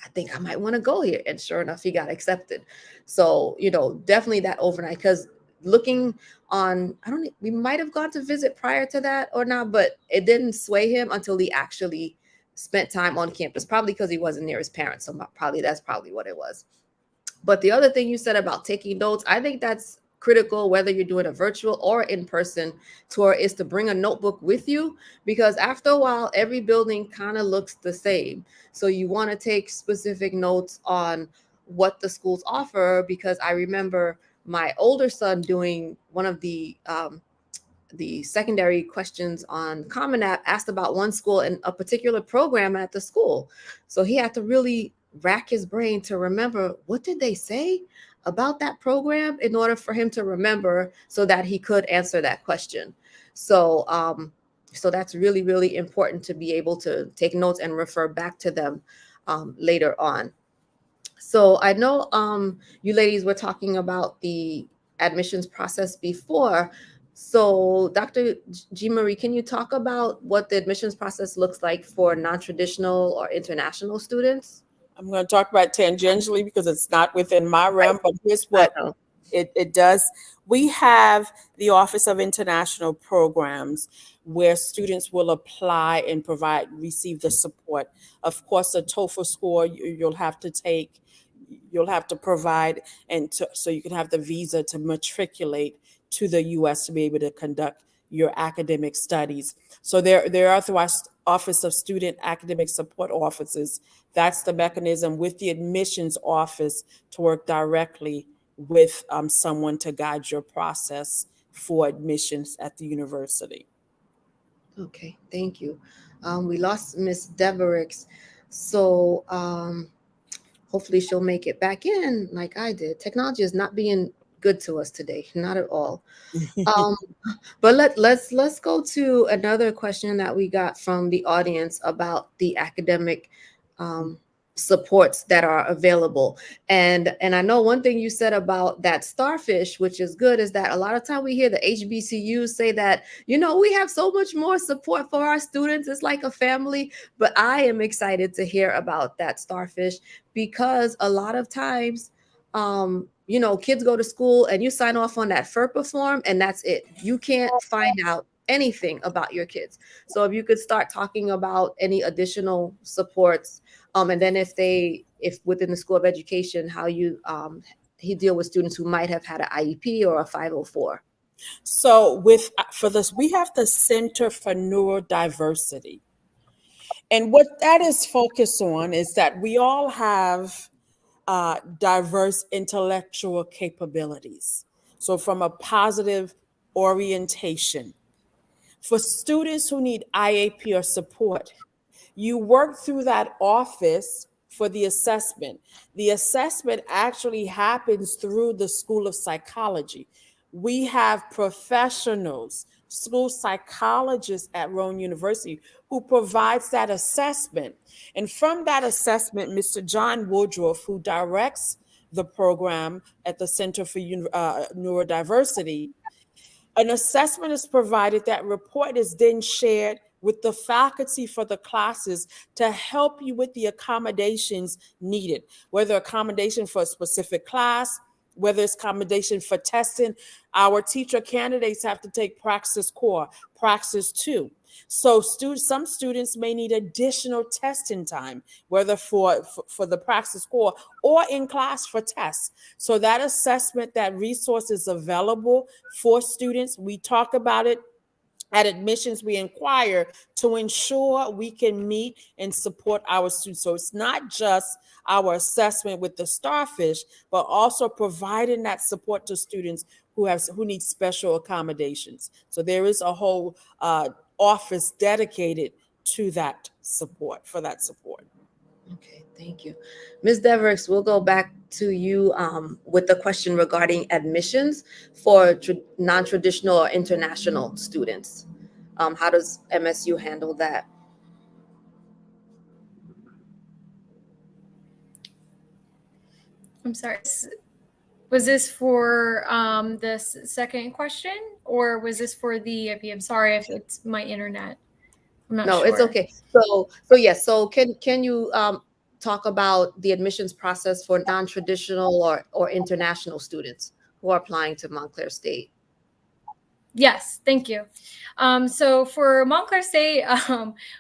I think I might want to go here. And sure enough, he got accepted. So, definitely that overnight, because looking on, we might have gone to visit prior to that or not, but it didn't sway him until he actually spent time on campus, probably because he wasn't near his parents. So that's probably what it was. But the other thing you said about taking notes, I think that's critical, whether you're doing a virtual or in-person tour, is to bring a notebook with you, because after a while, every building kind of looks the same. So you want to take specific notes on what the schools offer, because I remember my older son doing one of the secondary questions on Common App, asked about one school and a particular program at the school. So he had to really rack his brain to remember what did they say about that program in order for him to remember so that he could answer that question. So so that's really, really important to be able to take notes and refer back to them later on. So I know you ladies were talking about the admissions process before. So Dr. G. Marie, can you talk about what the admissions process looks like for non-traditional or international students? I'm going to talk about tangentially because it's not within my realm, but here's I what know. it does. We have the Office of International Programs where students will apply and receive the support. Of course, a TOEFL score you'll have to take, you'll have to provide, so you can have the visa to matriculate to the U.S. to be able to conduct your academic studies. So there are through our Office of Student Academic Support Offices. That's the mechanism with the admissions office to work directly with someone to guide your process for admissions at the university. Okay, thank you. We lost Miss Devericks, so hopefully she'll make it back in like I did. Technology is not being good to us today, not at all. Um, but let's go to another question that we got from the audience about the academic supports that are available. And I know one thing you said about that starfish, which is good, is that a lot of time we hear the HBCUs say that, you know, we have so much more support for our students. It's like a family. But I am excited to hear about that starfish because a lot of times you know, kids go to school and you sign off on that FERPA form and that's it. You can't find out anything about your kids. So if you could start talking about any additional supports, and then if within the School of Education, how you deal with students who might have had an IEP or a 504. So for this, we have the Center for Neurodiversity. And what that is focused on is that we all have diverse intellectual capabilities. So from a positive orientation. For students who need IAP or support, you work through that office for the assessment. The assessment actually happens through the School of Psychology. We have professionals, school psychologists at Rowan University who provides that assessment. And from that assessment, Mr. John Woodruff, who directs the program at the Center for Neurodiversity, an assessment is provided. That report is then shared with the faculty for the classes to help you with the accommodations needed, whether accommodation for a specific class, whether it's accommodation for testing. Our teacher candidates have to take Praxis Core, Praxis 2. So some students may need additional testing time, whether for the Praxis Core or in class for tests. So that assessment, that resource is available for students. We talk about it at admissions. We inquire to ensure we can meet and support our students. So it's not just our assessment with the starfish, but also providing that support to students who need special accommodations. So there is a whole office dedicated to that support, for that support. Okay, thank you. Ms. Devericks, we'll go back to you with the question regarding admissions for non-traditional or international students. How does MSU handle that? I'm sorry. Was this for the second question, or was this for the IP? I'm sorry if it's my internet. I'm not No, sure. it's okay. So yes. So can you talk about the admissions process for non-traditional or international students who are applying to Montclair State? Yes, thank you. So for Montclair State,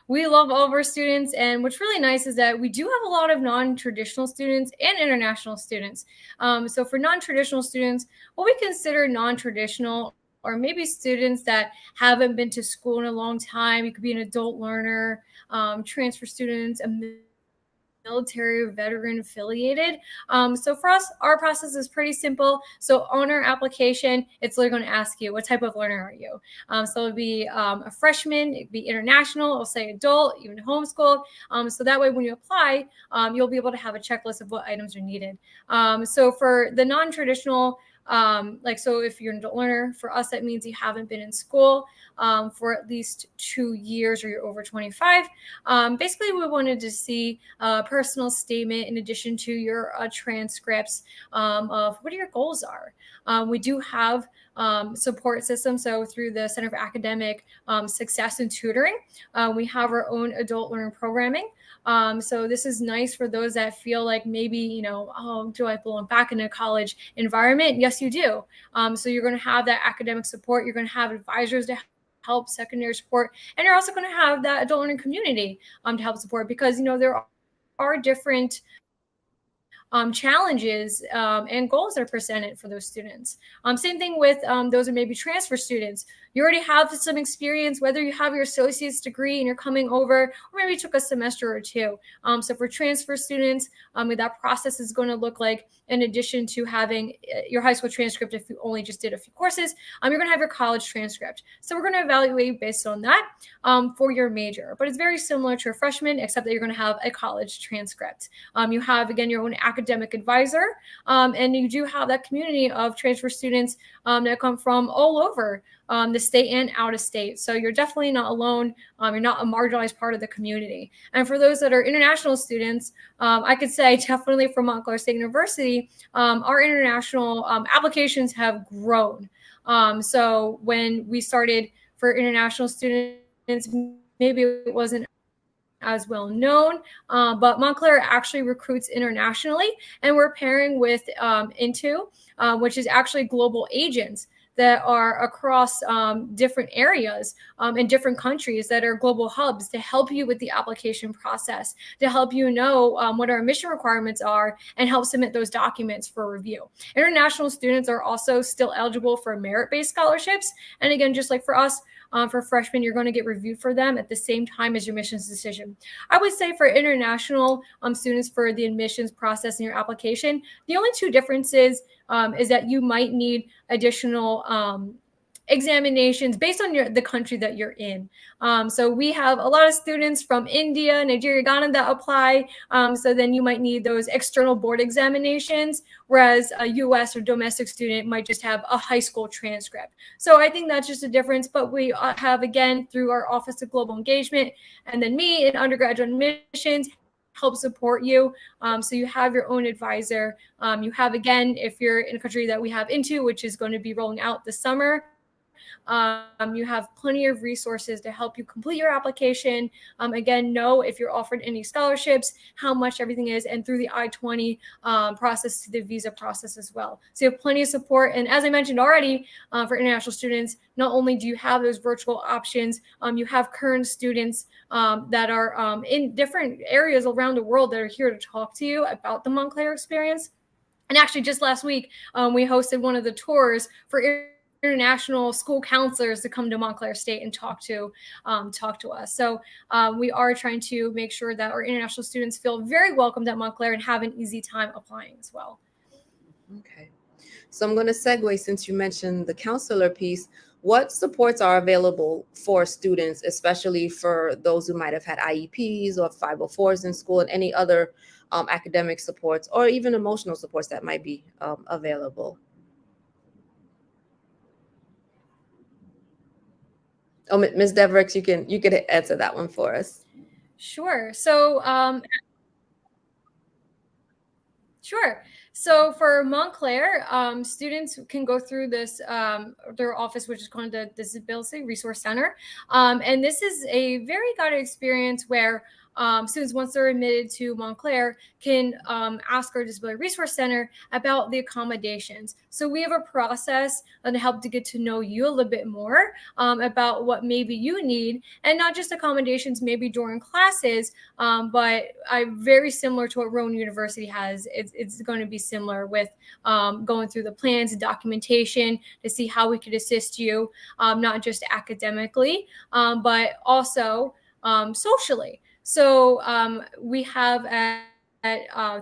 we love all of our students. And what's really nice is that we do have a lot of non-traditional students and international students. So for non-traditional students, what we consider non-traditional or maybe students that haven't been to school in a long time. You could be an adult learner, transfer students, a military veteran affiliated. So for us, our process is pretty simple. So on our application, it's literally going to ask you, what type of learner are you? So it'll be a freshman, it'd be international, it'll say adult, even homeschooled. So that way when you apply, you'll be able to have a checklist of what items are needed. So for the non-traditional, so if you're an adult learner, for us, that means you haven't been in school for at least 2 years or you're over 25. Basically, we wanted to see a personal statement in addition to your transcripts of what your goals are. We do have support system. So through the Center for Academic Success and Tutoring, we have our own adult learning programming. So this is nice for those that feel like maybe, oh, do I belong back in a college environment? Yes, you do. So you're going to have that academic support. You're going to have advisors to help, secondary support, and you're also going to have that adult learning community to help support, because, there are different challenges and goals that are presented for those students. Same thing with those are maybe transfer students. You already have some experience, whether you have your associate's degree and you're coming over, or maybe you took a semester or two. So for transfer students, that process is going to look like, in addition to having your high school transcript, if you only just did a few courses, you're going to have your college transcript. So we're going to evaluate based on that for your major. But it's very similar to a freshman, except that you're going to have a college transcript. You have, again, your own academic advisor, and you do have that community of transfer students that come from all over the state and out of state. So you're definitely not alone. You're not a marginalized part of the community. And for those that are international students, I could say definitely from Montclair State University, our international applications have grown. So when we started for international students, maybe it wasn't as well known, but Montclair actually recruits internationally, and we're pairing with Into, which is actually global agents that are across different areas in different countries that are global hubs to help you with the application process, to help you know what our mission requirements are and help submit those documents for review. International students are also still eligible for merit-based scholarships. And again, just like for us, for freshmen, you're going to get reviewed for them at the same time as your admissions decision. I would say for international students, for the admissions process in your application, the only two differences is that you might need additional examinations based on the country that you're in. So we have a lot of students from India, Nigeria, Ghana that apply. So then you might need those external board examinations, whereas a US or domestic student might just have a high school transcript. So I think that's just a difference. But we have, again, through our Office of Global Engagement, and then me in undergraduate admissions, help support you. So you have your own advisor. You have, again, if you're in a country that we have Into, which is going to be rolling out this summer, you have plenty of resources to help you complete your application. Again, know if you're offered any scholarships, how much everything is, and through the I-20 process to the visa process as well. So you have plenty of support. And as I mentioned already, for international students, not only do you have those virtual options, you have current students that are in different areas around the world that are here to talk to you about the Montclair experience. And actually, just last week, we hosted one of the tours for international school counselors to come to Montclair State and talk to us. So we are trying to make sure that our international students feel very welcomed at Montclair and have an easy time applying as well. Okay. So I'm going to segue, since you mentioned the counselor piece. What supports are available for students, especially for those who might have had IEPs or 504s in school, and any other academic supports or even emotional supports that might be available? Oh, Ms. Devericks, you can answer that one for us. Sure. So sure. So for Montclair, students can go through this, their office, which is called the Disability Resource Center. And this is a very guided experience where students, once they're admitted to Montclair, can ask our Disability Resource Center about the accommodations. So we have a process to help to get to know you a little bit more about what maybe you need, and not just accommodations maybe during classes, but very similar to what Rowan University has. It's going to be similar with going through the plans and documentation to see how we could assist you, not just academically, but also socially. So we have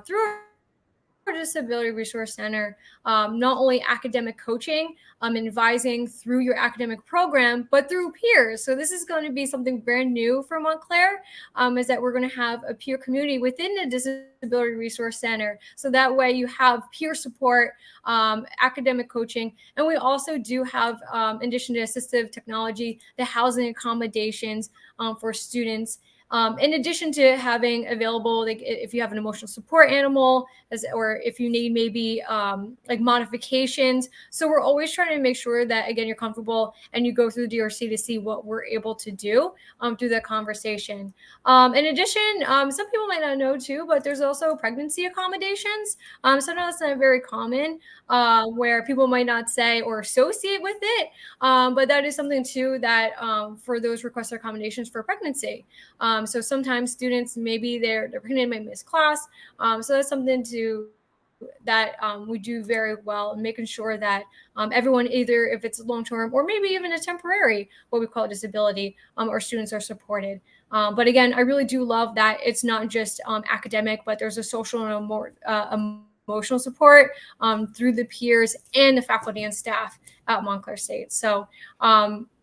through our Disability Resource Center, not only academic coaching, advising through your academic program, but through peers. So this is going to be something brand new for Montclair, is that we're going to have a peer community within the Disability Resource Center. So that way you have peer support, academic coaching, and we also do have, in addition to assistive technology, the housing accommodations for students. In addition to having available, like if you have an emotional support animal, or if you need maybe like modifications. So we're always trying to make sure that, again, you're comfortable and you go through the DRC to see what we're able to do through that conversation. In addition, some people might not know too, but there's also pregnancy accommodations. So I know that's not very common, where people might not say or associate with it, but that is something too that for those requested accommodations for pregnancy. So sometimes students, maybe they're pregnant, might miss class. So that's something that we do very well, making sure that everyone, either if it's long-term or maybe even a temporary, what we call disability, our students are supported. But again, I really do love that it's not just academic, but there's a social and more emotional support through the peers and the faculty and staff at Montclair State. So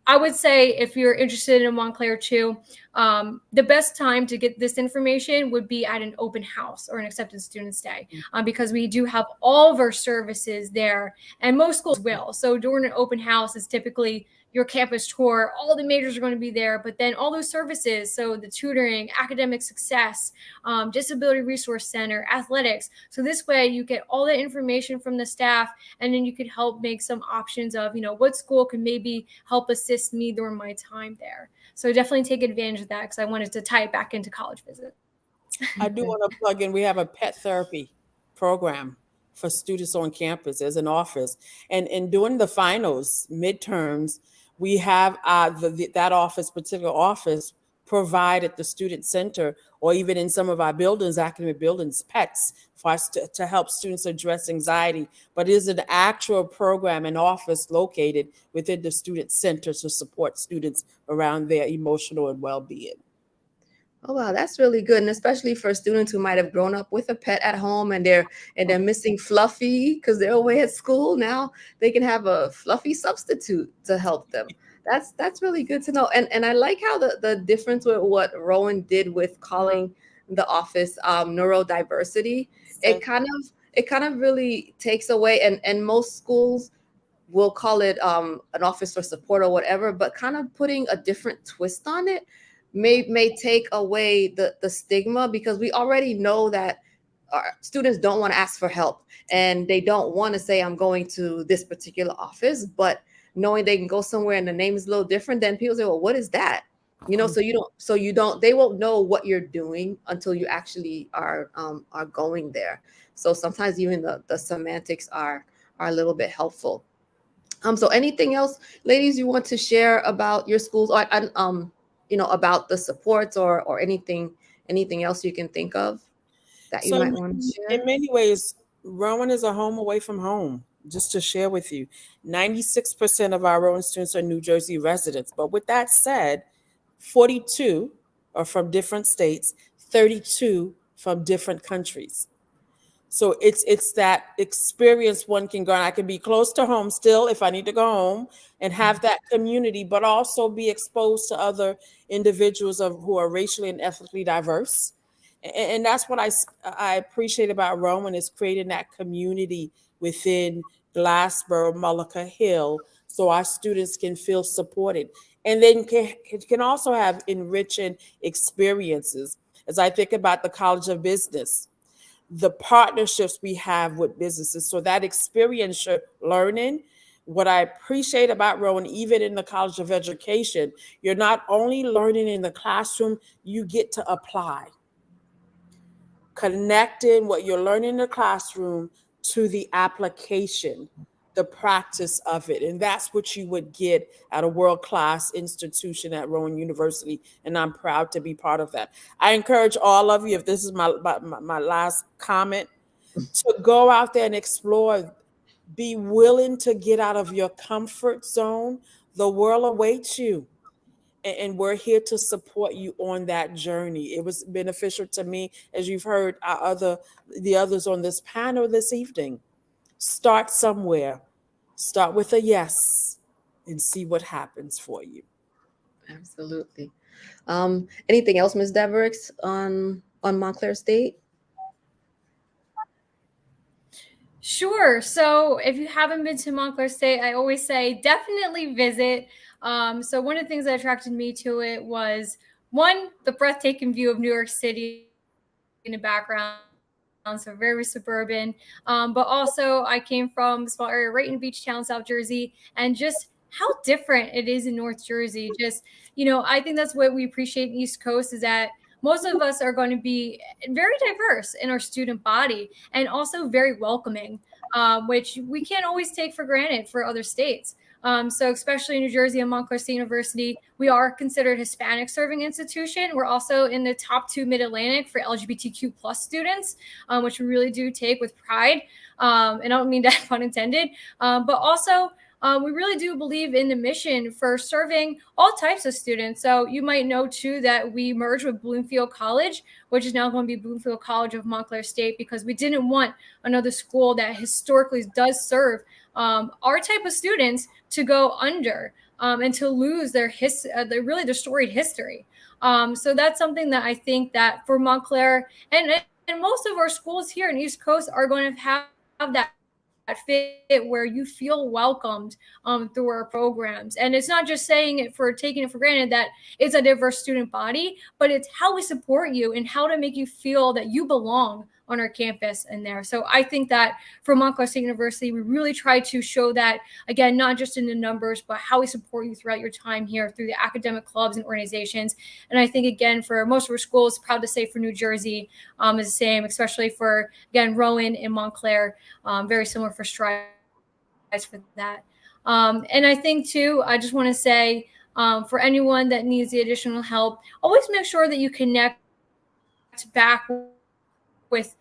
I would say if you're interested in Montclair too, the best time to get this information would be at an open house or an accepted students day, because we do have all of our services there, and most schools will. So during an open house is typically your campus tour, all the majors are going to be there, but then all those services, so the tutoring, academic success, Disability Resource Center, athletics. So this way you get all the information from the staff, and then you could help make some options of, what school can maybe help assist me during my time there. So definitely take advantage of that, because I wanted to tie it back into college visits. I do want to plug in, we have a pet therapy program for students on campus as an office. And during the finals, midterms, we have that particular office, provide at the student center or even in some of our buildings, academic buildings, pets for us to help students address anxiety. But it is an actual program and office located within the student center to support students around their emotional and well-being. Oh wow, that's really good, and especially for students who might have grown up with a pet at home and they're missing Fluffy because they're away at school. Now they can have a Fluffy substitute to help them. That's really good to know, and I like how the difference with what Rowan did with calling the office neurodiversity. It kind of really takes away, and most schools will call it an office for support or whatever, but kind of putting a different twist on it may take away the stigma, because we already know that our students don't want to ask for help and they don't want to say I'm going to this particular office, but knowing they can go somewhere and the name is a little different, then people say, well, what is that? They won't know what you're doing until you actually are going there. So sometimes even the semantics are a little bit helpful. So anything else, ladies, you want to share about your schools, or about the supports or anything else you can think of that you might want to share? In many ways, Rowan is a home away from home. Just to share with you, 96% of our Rowan students are New Jersey residents. But with that said, 42 are from different states, 32 from different countries. So it's that experience one can go. And I can be close to home still if I need to go home and have that community, but also be exposed to other individuals who are racially and ethnically diverse. And that's what I appreciate about Rowan, is creating that community within Glassboro, Mullica Hill, so our students can feel supported. And then can also have enriching experiences. As I think about the College of Business, the partnerships we have with businesses. So that experiential learning, what I appreciate about Rowan, even in the College of Education, you're not only learning in the classroom, you get to apply. Connecting what you're learning in the classroom to the application, the practice of it. And that's what you would get at a world-class institution at Rowan University. And I'm proud to be part of that. I encourage all of you, if this is my last comment, to go out there and explore. Be willing to get out of your comfort zone. The world awaits you. and we're here to support you on that journey. It was beneficial to me, as you've heard the others on this panel this evening. Start somewhere. Start with a yes and see what happens for you. Absolutely. Anything else, Ms. Devericks, on Montclair State? Sure. So if you haven't been to Montclair State, I always say definitely visit. So one of the things that attracted me to it was, one, the breathtaking view of New York City in the background. So very suburban. But also I came from a small area right in Beach Town, South Jersey, and just how different it is in North Jersey. Just, I think that's what we appreciate in East Coast, is that most of us are going to be very diverse in our student body and also very welcoming, which we can't always take for granted for other states. So especially in New Jersey and Montclair State University, we are considered Hispanic serving institution. We're also in the top 2 Mid-Atlantic for LGBTQ plus students, which we really do take with pride. And I don't mean that pun intended, but also we really do believe in the mission for serving all types of students. So you might know too that we merged with Bloomfield College, which is now going to be Bloomfield College of Montclair State, because we didn't want another school that historically does serve our type of students to go under and to lose their storied history. So that's something that I think that for Montclair and most of our schools here in East Coast are going to have that fit where you feel welcomed through our programs. And it's not just taking it for granted that it's a diverse student body, but it's how we support you and how to make you feel that you belong on our campus and there. So I think that for Montclair State University, we really try to show that, again, not just in the numbers, but how we support you throughout your time here through the academic clubs and organizations. And I think, again, for most of our schools, proud to say for New Jersey is the same, especially for, again, Rowan and Montclair, very similar for Strides for that. And I think, too, I just want to say for anyone that needs the additional help, always make sure that you connect back with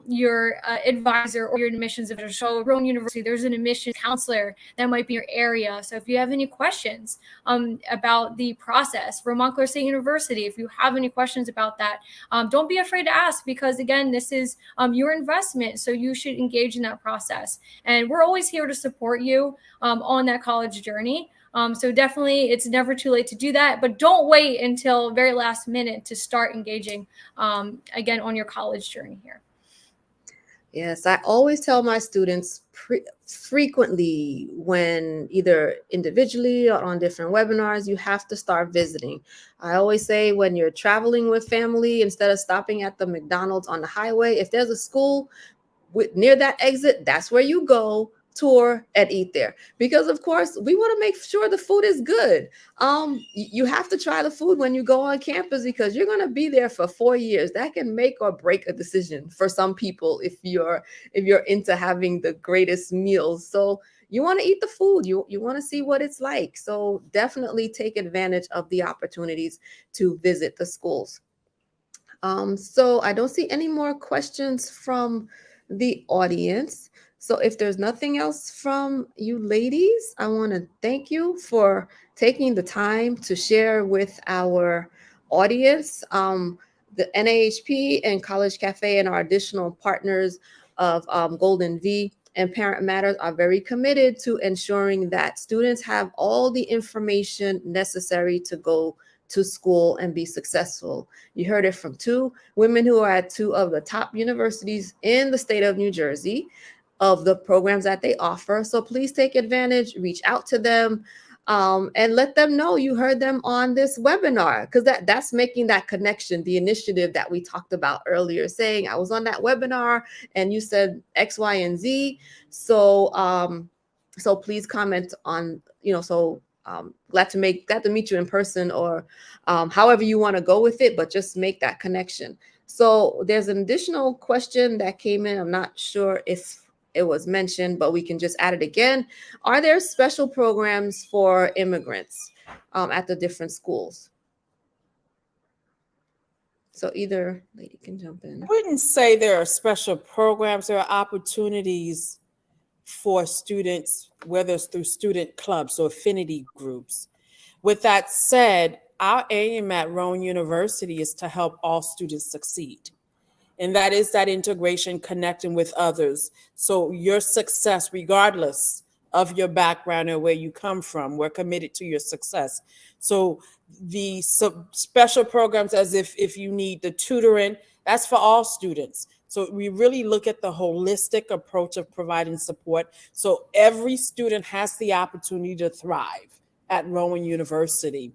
your advisor or your admissions advisor. So Rowan University, there's an admissions counselor that might be your area. So if you have any questions about the process for Montclair State University, if you have any questions about that, don't be afraid to ask, because again, this is your investment. So you should engage in that process. And we're always here to support you on that college journey. So definitely, it's never too late to do that, but don't wait until very last minute to start engaging, again, on your college journey here. Yes, I always tell my students frequently, when either individually or on different webinars, you have to start visiting. I always say, when you're traveling with family, instead of stopping at the McDonald's on the highway, if there's a school near that exit, that's where you go, tour, and eat there, because of course we want to make sure the food is good. You have to try the food when you go on campus, because you're going to be there for 4 years. That can make or break a decision for some people if you're into having the greatest meals. So you want to eat the food, you want to see what it's like. So definitely take advantage of the opportunities to visit the schools. So I don't see any more questions from the audience. So if there's nothing else from you ladies, I want to thank you for taking the time to share with our audience. The NAAHP and College Cafe and our additional partners of Golden V and Parent Matters are very committed to ensuring that students have all the information necessary to go to school and be successful. You heard it from 2 women who are at 2 of the top universities in the state of New Jersey, of the programs that they offer. So please take advantage, reach out to them, and let them know you heard them on this webinar, because that's making that connection, the initiative that we talked about earlier, saying I was on that webinar and you said X, Y, and Z. So so please comment on, glad to meet you in person, or however you want to go with it, but just make that connection. So there's an additional question that came in. I'm not sure if it was mentioned, but we can just add it again. Are there special programs for immigrants at the different schools? So either lady can jump in. I wouldn't say there are special programs. There are opportunities for students, whether it's through student clubs or affinity groups, With that said, our aim at Rowan University is to help all students succeed. And that is that integration, connecting with others. So your success, regardless of your background or where you come from, we're committed to your success. So the special programs, as if you need the tutoring, that's for all students. So we really look at the holistic approach of providing support. So every student has the opportunity to thrive at Rowan University.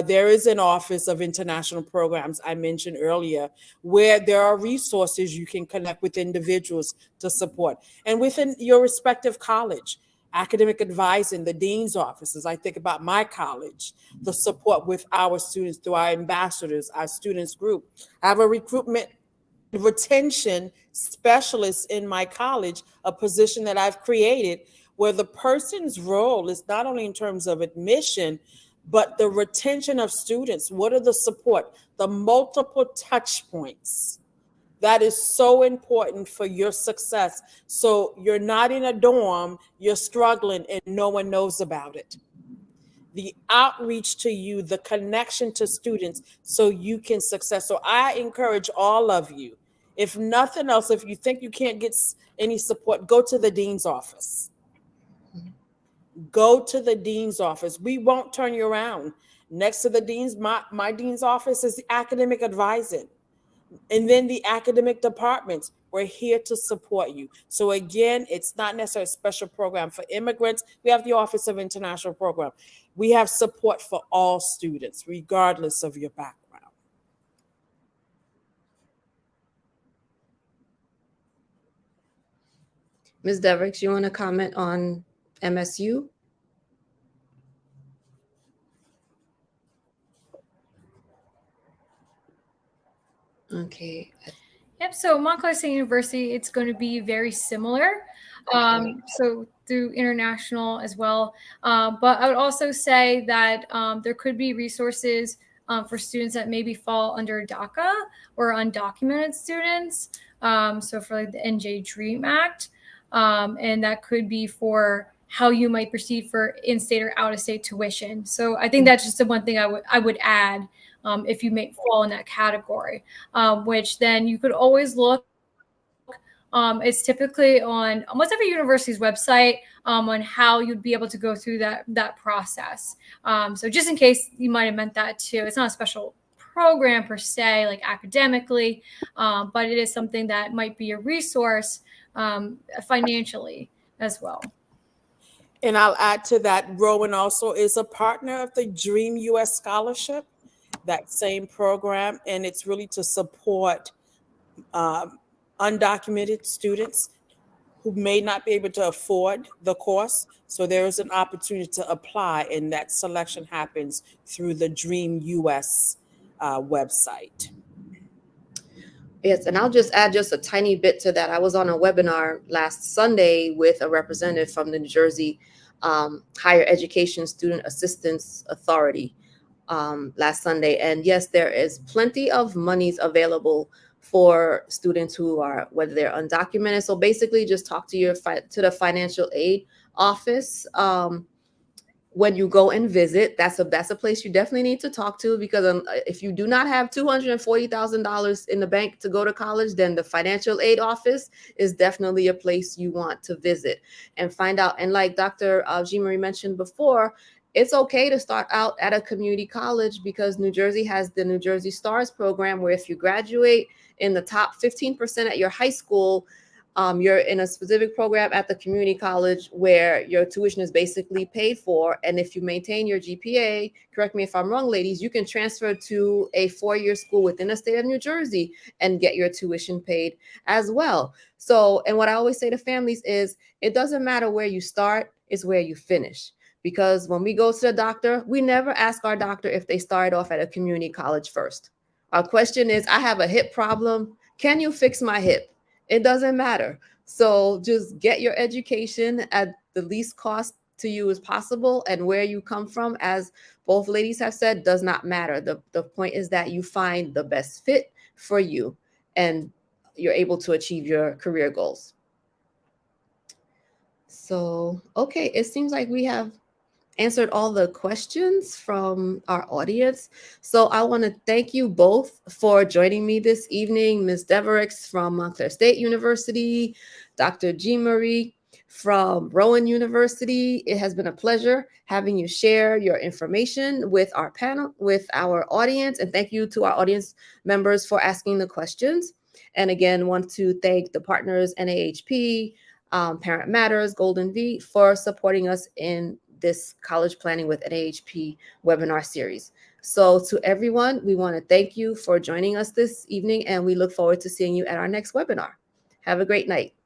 There is an Office of International Programs I mentioned earlier, where there are resources you can connect with individuals to support. And within your respective college, academic advising, the dean's offices. I think about my college, the support with our students through our ambassadors, our students group. I have a recruitment retention specialist in my college, a position that I've created where the person's role is not only in terms of admission, but the retention of students. What are the support, the multiple touch points? That is so important for your success. So you're not in a dorm, you're struggling and no one knows about it. The outreach to you, the connection to students so you can success. So I encourage all of you, if nothing else, if you think you can't get any support, go to the dean's office. Go to the dean's office. We won't turn you around. Next to the dean's, my dean's office is the academic advising. And then the academic departments, we're here to support you. So again, it's not necessarily a special program for immigrants. We have the Office of International Program. We have support for all students, regardless of your background. Ms. Devericks, you want to comment on MSU? Okay. Yep. So Montclair State University, it's going to be very similar. So through international as well. But I would also say that there could be resources for students that maybe fall under DACA or undocumented students. So for like the NJ DREAM Act. And that could be for how you might proceed for in-state or out-of-state tuition. So I think that's just the one thing I would add if you may fall in that category, which then you could always look. It's typically on almost every university's website on how you'd be able to go through that process. So just in case you might have meant that too, it's not a special program per se, like academically, but it is something that might be a resource financially as well. And I'll add to that, Rowan also is a partner of the Dream US Scholarship, that same program, and it's really to support undocumented students who may not be able to afford the course. So there is an opportunity to apply, and that selection happens through the Dream US website. Yes, and I'll just add just a tiny bit to that. I was on a webinar last Sunday with a representative from the New Jersey Higher Education Student Assistance Authority last Sunday. And yes, there is plenty of monies available for students who are, whether they're undocumented. So basically just talk to the financial aid office when you go and visit. That's a place you definitely need to talk to, because if you do not have $240,000 in the bank to go to college, then the financial aid office is definitely a place you want to visit and find out. And like Dr. Jean-Marie mentioned before, it's okay to start out at a community college, because New Jersey has the New Jersey STARS program, where if you graduate in the top 15% at your high school, you're in a specific program at the community college where your tuition is basically paid for. And if you maintain your GPA, correct me if I'm wrong, ladies, you can transfer to a 4-year school within the state of New Jersey and get your tuition paid as well. So, and what I always say to families is, it doesn't matter where you start, it's where you finish. Because when we go to the doctor, we never ask our doctor if they started off at a community college first. Our question is, I have a hip problem. Can you fix my hip? It doesn't matter. So just get your education at the least cost to you as possible. And where you come from, as both ladies have said, does not matter. The point is that you find the best fit for you and you're able to achieve your career goals. So, okay, it seems like we have answered all the questions from our audience. So I want to thank you both for joining me this evening. Ms. Devericks from Montclair State University, Dr. Jean Marie from Rowan University. It has been a pleasure having you share your information with our panel, with our audience. And thank you to our audience members for asking the questions. And again, want to thank the partners, NAAHP, Parent Matters, Golden V, for supporting us in this College Planning with NAAHP webinar series. So to everyone, we want to thank you for joining us this evening, and we look forward to seeing you at our next webinar. Have a great night.